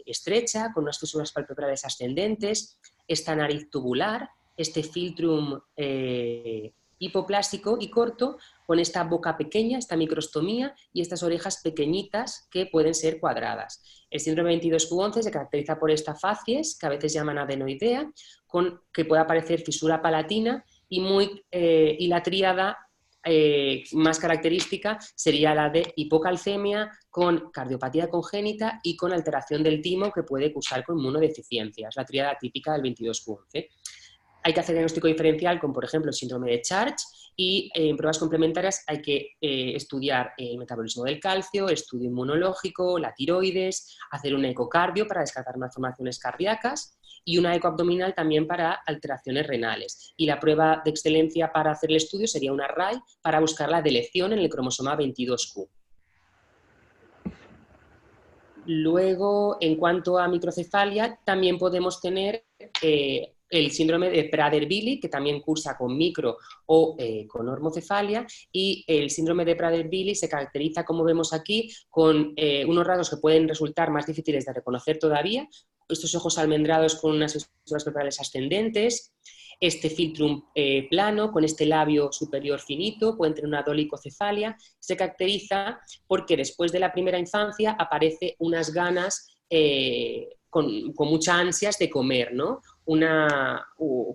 estrecha, con unas fisuras palpebrales ascendentes, esta nariz tubular, este filtrum hipoplástico y corto, con esta boca pequeña, esta microstomía y estas orejas pequeñitas que pueden ser cuadradas. El síndrome 22q11 se caracteriza por esta facies, que a veces llaman adenoidea, que puede aparecer fisura palatina y la tríada más característica sería la de hipocalcemia con cardiopatía congénita y con alteración del timo que puede cursar con inmunodeficiencias, la tríada típica del 22q11. Hay que hacer diagnóstico diferencial con, por ejemplo, el síndrome de Charge y en pruebas complementarias hay que estudiar el metabolismo del calcio, el estudio inmunológico, la tiroides, hacer un ecocardio para descartar malformaciones cardíacas y una ecoabdominal también para alteraciones renales. Y la prueba de excelencia para hacer el estudio sería un array para buscar la deleción en el cromosoma 22q. Luego, en cuanto a microcefalia, también podemos tener el síndrome de Prader-Willi, que también cursa con micro o con hormocefalia, y el síndrome de Prader-Willi se caracteriza, como vemos aquí, con unos rasgos que pueden resultar más difíciles de reconocer todavía, estos ojos almendrados con unas fisuras palpebrales ascendentes, este filtrum plano con este labio superior finito, pueden tener una dolicocefalia, se caracteriza porque después de la primera infancia aparece unas ganas con muchas ansias de comer, ¿no?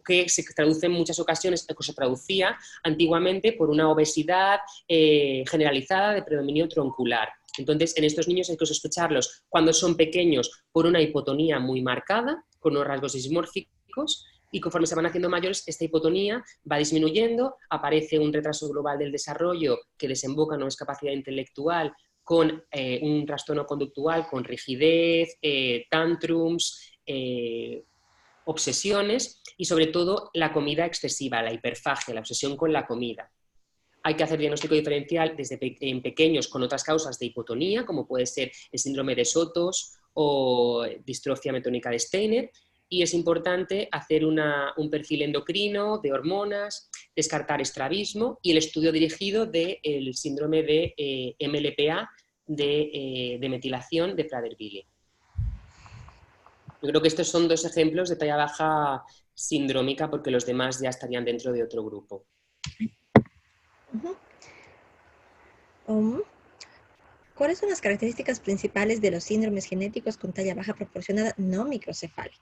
Que se traduce en muchas ocasiones, que se traducía antiguamente por una obesidad generalizada de predominio troncular. Entonces, en estos niños hay que sospecharlos cuando son pequeños por una hipotonía muy marcada, con unos rasgos dismórficos, y conforme se van haciendo mayores, esta hipotonía va disminuyendo, aparece un retraso global del desarrollo que desemboca en una discapacidad intelectual con un trastorno conductual, con rigidez, tantrums, obsesiones y sobre todo la comida excesiva, la hiperfagia, la obsesión con la comida. Hay que hacer diagnóstico diferencial desde en pequeños con otras causas de hipotonía, como puede ser el síndrome de Sotos o distrofia metónica de Steiner, y es importante hacer un perfil endocrino de hormonas, descartar estrabismo y el estudio dirigido del síndrome de MLPA de metilación de Prader-Willi. Yo creo que estos son dos ejemplos de talla baja sindrómica porque los demás ya estarían dentro de otro grupo. ¿Cuáles son las características principales de los síndromes genéticos con talla baja proporcionada no microcefálica?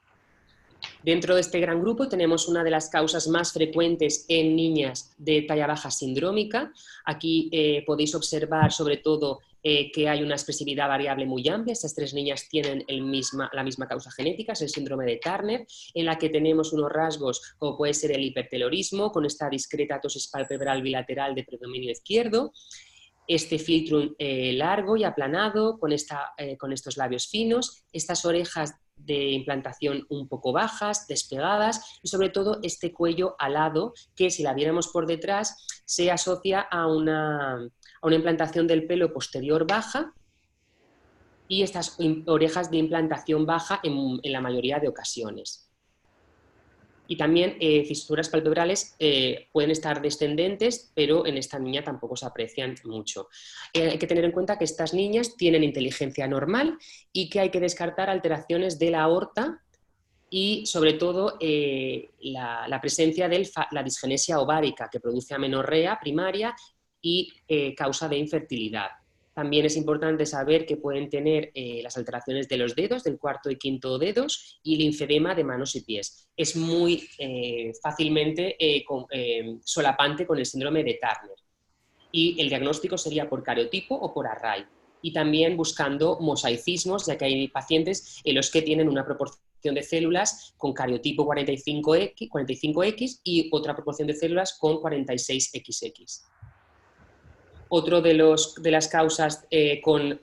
Dentro de este gran grupo tenemos una de las causas más frecuentes en niñas de talla baja sindrómica. Aquí podéis observar sobre todo que hay una expresividad variable muy amplia. Estas tres niñas tienen la misma causa genética, es el síndrome de Turner, en la que tenemos unos rasgos como puede ser el hipertelorismo, con esta discreta tosis palpebral bilateral de predominio izquierdo, este filtro largo y aplanado con estos labios finos, estas orejas de implantación un poco bajas, despegadas y sobre todo este cuello alado que si la viéramos por detrás se asocia a una implantación del pelo posterior baja y estas orejas de implantación baja en la mayoría de ocasiones. Y también fisuras palpebrales pueden estar descendentes, pero en esta niña tampoco se aprecian mucho. Hay que tener en cuenta que estas niñas tienen inteligencia normal y que hay que descartar alteraciones de la aorta y sobre todo la presencia de la disgenesia ovárica que produce amenorrea primaria y causa de infertilidad. También es importante saber que pueden tener las alteraciones de los dedos, del cuarto y quinto dedos, y linfedema de manos y pies. Es muy fácilmente solapante con el síndrome de Turner. Y el diagnóstico sería por cariotipo o por array. Y también buscando mosaicismos, ya que hay pacientes en los que tienen una proporción de células con cariotipo 45X y otra proporción de células con 46XX. Otro de las causas con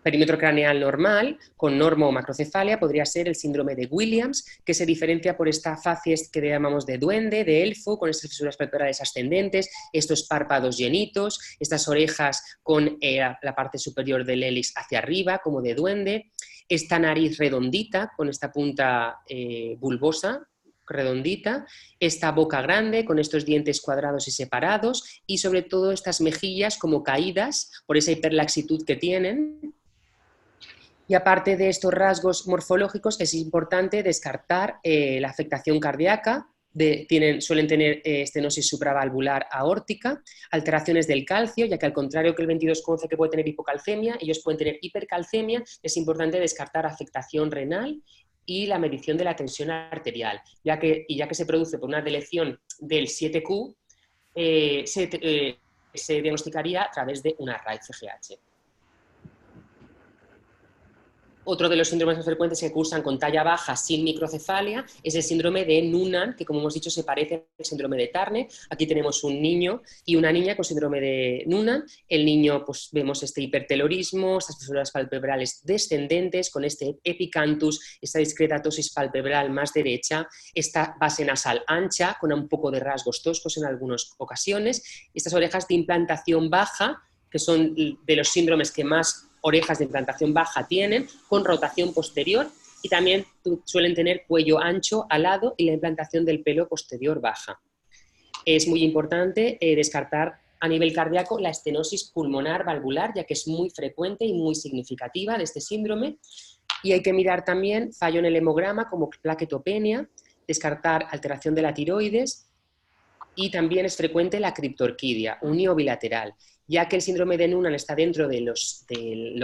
perímetro craneal normal, con normo o macrocefalia, podría ser el síndrome de Williams, que se diferencia por esta facies que llamamos de duende, de elfo, con estas fisuras palpebrales ascendentes, estos párpados llenitos, estas orejas con la parte superior del hélix hacia arriba, como de duende, esta nariz redondita, con esta punta bulbosa, redondita, esta boca grande con estos dientes cuadrados y separados y sobre todo estas mejillas como caídas por esa hiperlaxitud que tienen. Y aparte de estos rasgos morfológicos es importante descartar la afectación cardíaca, suelen tener estenosis supravalvular aórtica, alteraciones del calcio, ya que al contrario que el 22,11 que puede tener hipocalcemia, ellos pueden tener hipercalcemia, es importante descartar afectación renal y la medición de la tensión arterial, ya que se produce por una deleción del 7Q, se diagnosticaría a través de una array CGH. Otro de los síndromes más frecuentes que cursan con talla baja sin microcefalia es el síndrome de Noonan, que como hemos dicho se parece al síndrome de Turner. Aquí tenemos un niño y una niña con síndrome de Noonan. El niño, pues vemos este hipertelorismo, estas fisuras palpebrales descendentes con este epicanthus, esta discreta tosis palpebral más derecha, esta base nasal ancha con un poco de rasgos toscos en algunas ocasiones, estas orejas de implantación baja, que son de los síndromes que más orejas de implantación baja tienen, con rotación posterior y también suelen tener cuello ancho, alado y la implantación del pelo posterior baja. Es muy importante descartar a nivel cardíaco la estenosis pulmonar valvular, ya que es muy frecuente y muy significativa de este síndrome. Y hay que mirar también fallo en el hemograma como plaquetopenia, descartar alteración de la tiroides y también es frecuente la criptorquidia, unio bilateral, ya que el síndrome de Noonan está dentro de lo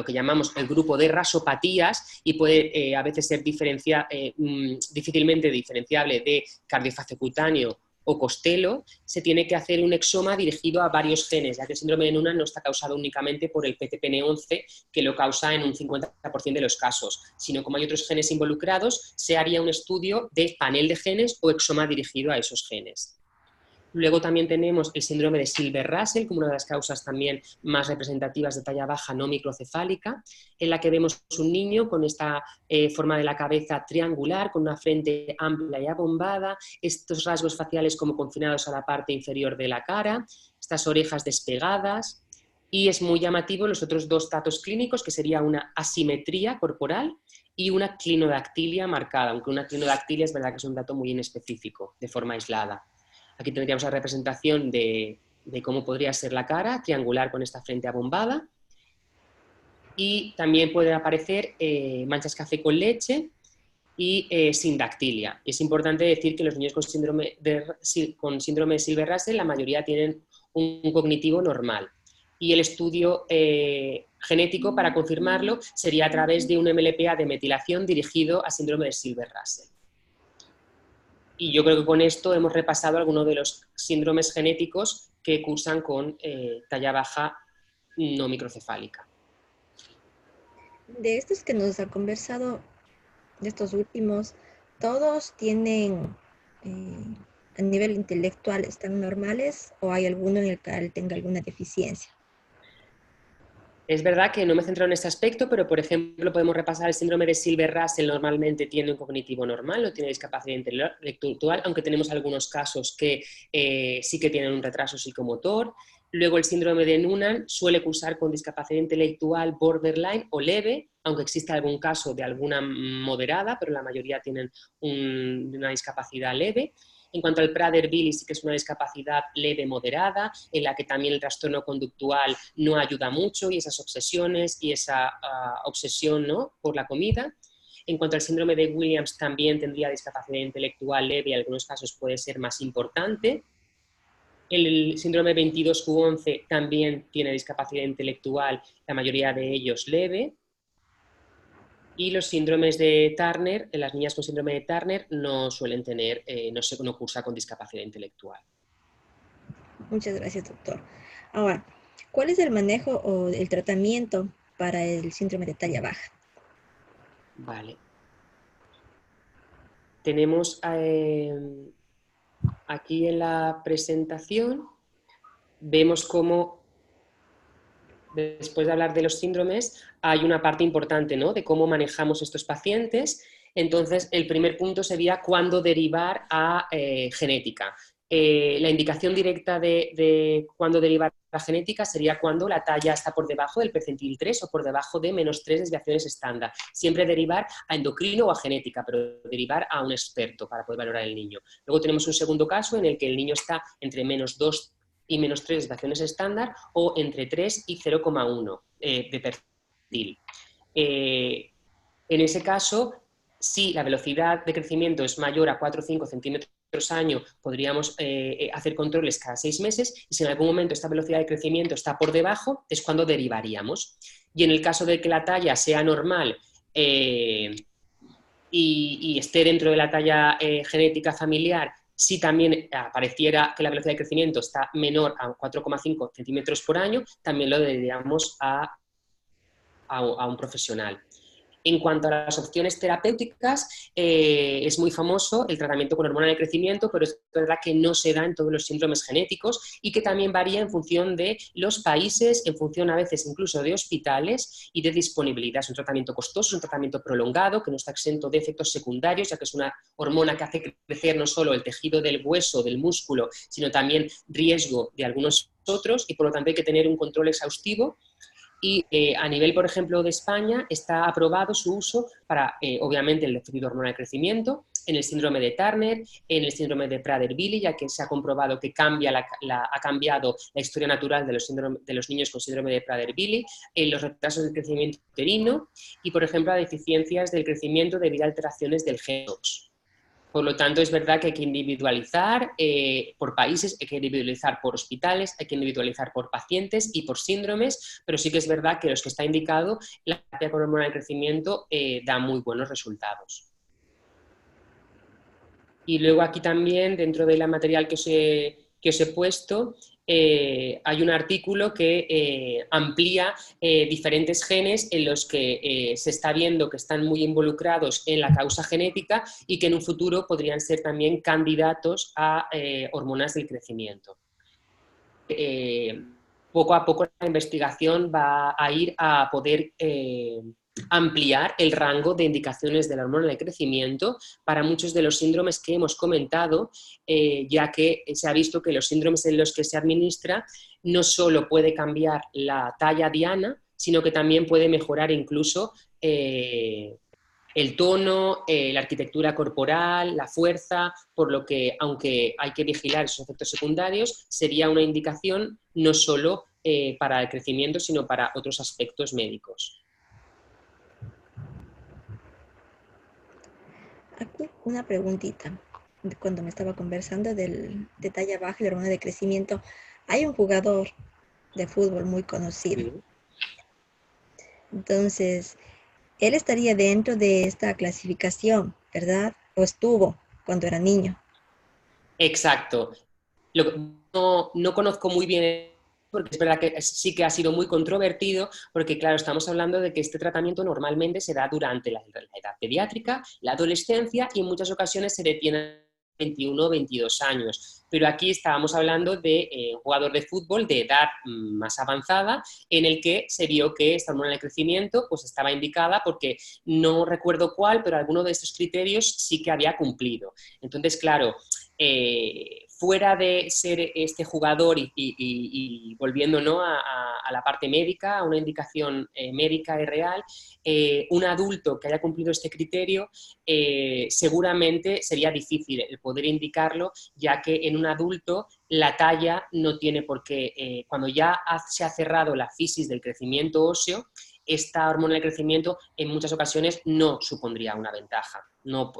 que llamamos el grupo de rasopatías y puede a veces ser difícilmente diferenciable de cardiofacio cutáneo o costelo. Se tiene que hacer un exoma dirigido a varios genes, ya que el síndrome de Noonan no está causado únicamente por el PTPN11, que lo causa en un 50% de los casos, sino como hay otros genes involucrados, se haría un estudio de panel de genes o exoma dirigido a esos genes. Luego también tenemos el síndrome de Silver-Russell como una de las causas también más representativas de talla baja no microcefálica, en la que vemos un niño con esta forma de la cabeza triangular, con una frente amplia y abombada, estos rasgos faciales como confinados a la parte inferior de la cara, estas orejas despegadas, y es muy llamativo los otros dos datos clínicos, que sería una asimetría corporal y una clinodactilia marcada, aunque una clinodactilia es verdad que es un dato muy inespecífico, de forma aislada. Aquí tendríamos la representación de cómo podría ser la cara, triangular con esta frente abombada. Y también pueden aparecer manchas café con leche y sin dactilia. Es importante decir que los niños con síndrome de Silver-Russell, la mayoría tienen un cognitivo normal. Y el estudio genético para confirmarlo sería a través de un MLPA de metilación dirigido a síndrome de Silver-Russell. Y yo creo que con esto hemos repasado algunos de los síndromes genéticos que cursan con talla baja no microcefálica. De estos que nos ha conversado, de estos últimos, ¿todos tienen, a nivel intelectual, están normales o hay alguno en el que tenga alguna deficiencia? Es verdad que no me he centrado en este aspecto, pero por ejemplo podemos repasar el síndrome de Silver-Russell. Normalmente tiene un cognitivo normal, no tiene discapacidad intelectual, aunque tenemos algunos casos que sí que tienen un retraso psicomotor. Luego el síndrome de Noonan suele cursar con discapacidad intelectual borderline o leve, aunque exista algún caso de alguna moderada, pero la mayoría tienen una discapacidad leve. En cuanto al Prader-Willi, sí que es una discapacidad leve moderada, en la que también el trastorno conductual no ayuda mucho y esas obsesiones y esa obsesión, ¿no?, por la comida. En cuanto al síndrome de Williams, también tendría discapacidad intelectual leve y en algunos casos puede ser más importante. El síndrome 22q11 también tiene discapacidad intelectual, la mayoría de ellos leve. Y los síndromes de Turner, las niñas con síndrome de Turner no suelen tener, no cursa con discapacidad intelectual. Muchas gracias, doctor. Ahora, ¿cuál es el manejo o el tratamiento para el síndrome de talla baja? Vale. Tenemos aquí en la presentación, vemos cómo, después de hablar de los síndromes, hay una parte importante, ¿no?, de cómo manejamos estos pacientes. Entonces, el primer punto sería cuándo derivar a genética. La indicación directa de cuándo derivar a genética sería cuando la talla está por debajo del percentil 3 o por debajo de -3 desviaciones estándar. Siempre derivar a endocrino o a genética, pero derivar a un experto para poder valorar el niño. Luego tenemos un segundo caso en el que el niño está entre -2 y -3 desviaciones estándar o entre 3 y 0,1 de perfil. En ese caso, si la velocidad de crecimiento es mayor a 4 o 5 centímetros año, podríamos hacer controles cada 6 meses, y si en algún momento esta velocidad de crecimiento está por debajo, es cuando derivaríamos. Y en el caso de que la talla sea normal y esté dentro de la talla genética familiar, si también apareciera que la velocidad de crecimiento está menor a 4,5 centímetros por año, también lo derivaríamos a un profesional. En cuanto a las opciones terapéuticas, es muy famoso el tratamiento con hormona de crecimiento, pero es verdad que no se da en todos los síndromes genéticos y que también varía en función de los países, en función a veces incluso de hospitales y de disponibilidad. Es un tratamiento costoso, es un tratamiento prolongado, que no está exento de efectos secundarios, ya que es una hormona que hace crecer no solo el tejido del hueso, del músculo, sino también riesgo de algunos otros, y por lo tanto hay que tener un control exhaustivo. Y a nivel, por ejemplo, de España, está aprobado su uso para, obviamente, el déficit de hormona de crecimiento, en el síndrome de Turner, en el síndrome de Prader-Willi, ya que se ha comprobado que ha cambiado la historia natural de los niños con síndrome de Prader-Willi, en los retrasos del crecimiento uterino y, por ejemplo, a deficiencias del crecimiento debido a alteraciones del gen 2. Por lo tanto, es verdad que hay que individualizar por países, hay que individualizar por hospitales, hay que individualizar por pacientes y por síndromes, pero sí que es verdad que los que está indicado, la terapia con hormona de crecimiento da muy buenos resultados. Y luego aquí también, dentro del material que os he puesto, hay un artículo que amplía diferentes genes en los que se está viendo que están muy involucrados en la causa genética y que en un futuro podrían ser también candidatos a hormonas del crecimiento. Poco a poco la investigación va a ir a poder ampliar el rango de indicaciones de la hormona de crecimiento para muchos de los síndromes que hemos comentado, ya que se ha visto que los síndromes en los que se administra no solo puede cambiar la talla diana, sino que también puede mejorar incluso el tono, la arquitectura corporal, la fuerza, por lo que, aunque hay que vigilar esos efectos secundarios, sería una indicación no solo para el crecimiento, sino para otros aspectos médicos. Aquí una preguntita. Cuando me estaba conversando de talla baja y la hormona de crecimiento, hay un jugador de fútbol muy conocido. Sí. Entonces, él estaría dentro de esta clasificación, ¿verdad? O estuvo cuando era niño. Exacto. No conozco muy bien, porque es verdad que sí que ha sido muy controvertido, porque claro, estamos hablando de que este tratamiento normalmente se da durante la edad pediátrica, la adolescencia y en muchas ocasiones se detiene 21 o 22 años. Pero aquí estábamos hablando de un jugador de fútbol de edad más avanzada, en el que se vio que esta hormona de crecimiento pues estaba indicada porque no recuerdo cuál, pero alguno de estos criterios sí que había cumplido. Entonces, claro, fuera de ser este jugador y volviendo, ¿no?, a la parte médica, a una indicación médica y real, un adulto que haya cumplido este criterio seguramente sería difícil el poder indicarlo, ya que en un adulto la talla no tiene por qué, cuando ya se ha cerrado la fisis del crecimiento óseo, esta hormona de crecimiento en muchas ocasiones no supondría una ventaja. No,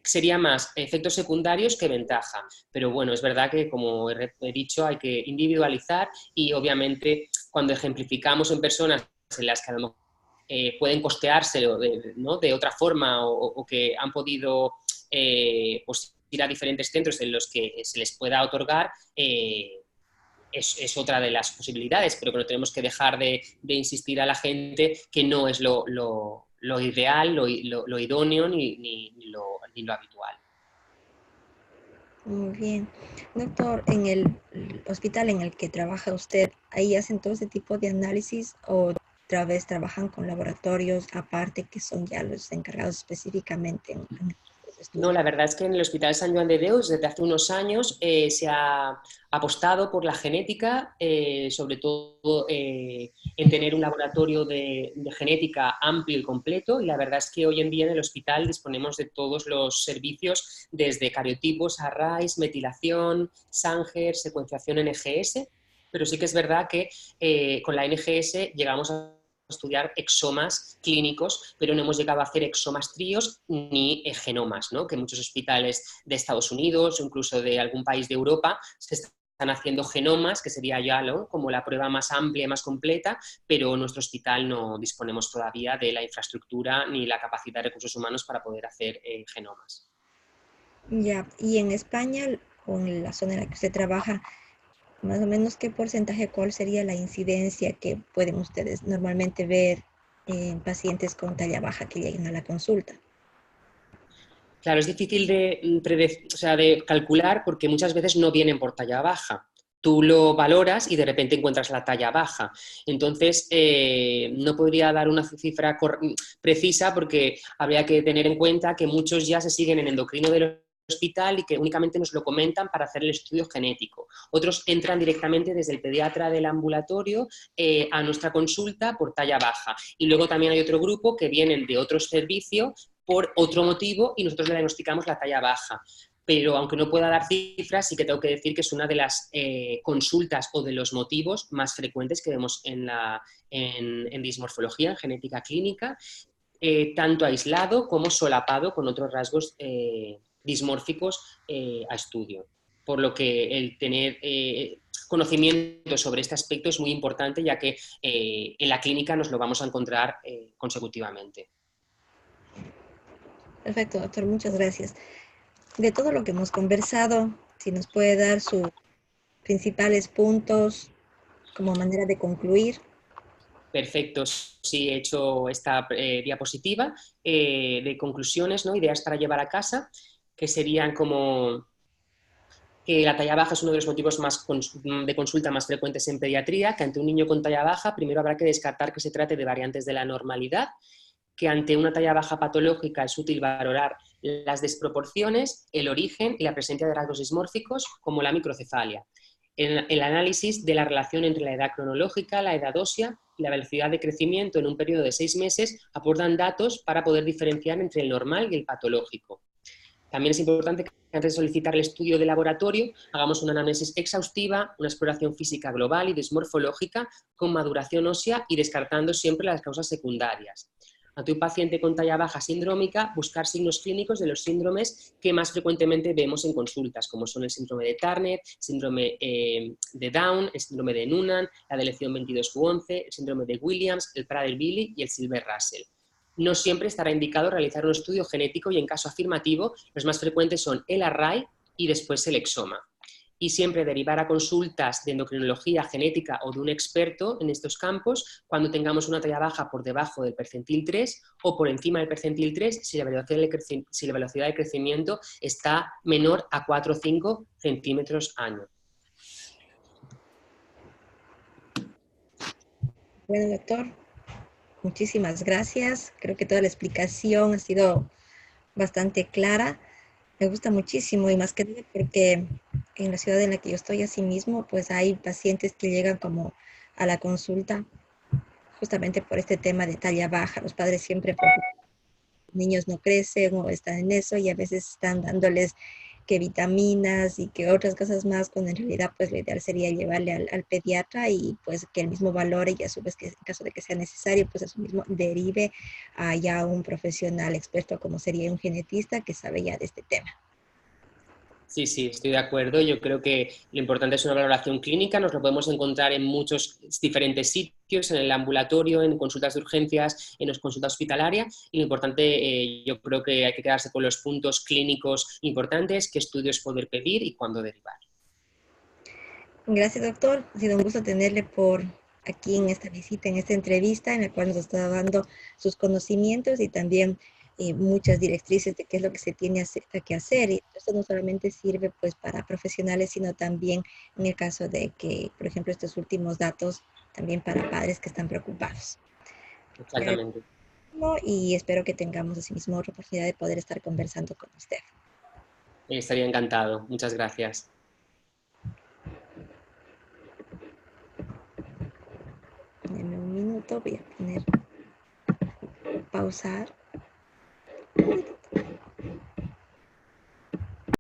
sería más efectos secundarios que ventaja. Pero bueno, es verdad que, como he dicho, hay que individualizar y obviamente cuando ejemplificamos en personas en las que a lo mejor pueden costearse ¿no?, de otra forma o que han podido pues, ir a diferentes centros en los que se les pueda otorgar, es otra de las posibilidades, pero que no tenemos que dejar de insistir a la gente que no es lo ideal, lo idóneo ni lo habitual. Muy bien. Doctor, en el hospital en el que trabaja usted, ¿ahí hacen todo ese tipo de análisis o otra vez trabajan con laboratorios aparte que son ya los encargados específicamente en estos No, la estudios? verdad es que en el Hospital San Joan de Deus desde hace unos años se ha apostado por la genética, sobre todo en tener un laboratorio de genética amplio y completo, y la verdad es que hoy en día en el hospital disponemos de todos los servicios, desde cariotipos, arrays, metilación, Sanger, secuenciación NGS, pero sí que es verdad que con la NGS llegamos a estudiar exomas clínicos, pero no hemos llegado a hacer exomas tríos ni genomas, ¿no?, que muchos hospitales de Estados Unidos o incluso de algún país de Europa se están haciendo genomas, que sería ya, ¿no?, como la prueba más amplia, más completa, pero en nuestro hospital no disponemos todavía de la infraestructura ni la capacidad de recursos humanos para poder hacer genomas. Ya, y en España, o en la zona en la que usted trabaja, más o menos qué porcentaje, cuál sería la incidencia que pueden ustedes normalmente ver en pacientes con talla baja que lleguen a la consulta. Claro, es difícil de calcular porque muchas veces no vienen por talla baja. Tú lo valoras y de repente encuentras la talla baja. Entonces, no podría dar una cifra precisa porque habría que tener en cuenta que muchos ya se siguen en endocrino del hospital y que únicamente nos lo comentan para hacer el estudio genético. Otros entran directamente desde el pediatra del ambulatorio a nuestra consulta por talla baja. Y luego también hay otro grupo que vienen de otros servicios por otro motivo y nosotros le diagnosticamos la talla baja. Pero aunque no pueda dar cifras, sí que tengo que decir que es una de las consultas o de los motivos más frecuentes que vemos en dismorfología, en genética clínica, tanto aislado como solapado con otros rasgos dismórficos a estudio. Por lo que el tener conocimiento sobre este aspecto es muy importante, ya que en la clínica nos lo vamos a encontrar consecutivamente. Perfecto, doctor, muchas gracias. De todo lo que hemos conversado, si nos puede dar su principales puntos como manera de concluir. Perfecto, sí, he hecho esta diapositiva de conclusiones, ¿no? Ideas para llevar a casa, que serían como que la talla baja es uno de los motivos de consulta más frecuentes en pediatría, que ante un niño con talla baja primero habrá que descartar que se trate de variantes de la normalidad, que ante una talla baja patológica es útil valorar las desproporciones, el origen y la presencia de rasgos dismórficos como la microcefalia. El análisis de la relación entre la edad cronológica, la edad ósea y la velocidad de crecimiento en un periodo de 6 meses aportan datos para poder diferenciar entre el normal y el patológico. También es importante que antes de solicitar el estudio de laboratorio hagamos una anamnesis exhaustiva, una exploración física global y dismorfológica con maduración ósea y descartando siempre las causas secundarias. Ante un paciente con talla baja sindrómica, buscar signos clínicos de los síndromes que más frecuentemente vemos en consultas, como son el síndrome de Turner, síndrome de Down, el síndrome de Noonan, la deleción 22q11, el síndrome de Williams, el Prader-Willi y el Silver-Russell. No siempre estará indicado realizar un estudio genético y en caso afirmativo los más frecuentes son el array y después el exoma. Y siempre derivar a consultas de endocrinología genética o de un experto en estos campos cuando tengamos una talla baja por debajo del percentil 3 o por encima del percentil 3 si la velocidad de crecimiento está menor a 4 o 5 centímetros año. Bueno, doctor, muchísimas gracias. Creo que toda la explicación ha sido bastante clara. Me gusta muchísimo y más que nada porque en la ciudad en la que yo estoy asimismo, pues hay pacientes que llegan como a la consulta justamente por este tema de talla baja. Los padres siempre preocupan, los niños no crecen o están en eso y a veces están dándoles que vitaminas y que otras cosas más, cuando en realidad pues lo ideal sería llevarle al pediatra y pues que él mismo valore y a su vez que en caso de que sea necesario pues a su mismo derive a ya un profesional experto como sería un genetista que sabe ya de este tema. Sí, sí, estoy de acuerdo. Yo creo que lo importante es una valoración clínica. Nos lo podemos encontrar en muchos diferentes sitios, en el ambulatorio, en consultas de urgencias, en las consultas hospitalarias. Y lo importante, yo creo que hay que quedarse con los puntos clínicos importantes, qué estudios poder pedir y cuándo derivar. Gracias, doctor. Ha sido un gusto tenerle por aquí en esta visita, en esta entrevista, en la cual nos está dando sus conocimientos y también muchas directrices de qué es lo que se tiene que hacer. Y esto no solamente sirve pues para profesionales, sino también en el caso de que, por ejemplo, estos últimos datos también para padres que están preocupados. Exactamente. Y espero que tengamos asimismo otra oportunidad de poder estar conversando con usted. Estaría encantado. Muchas gracias. Denme un minuto, voy a poner pausar.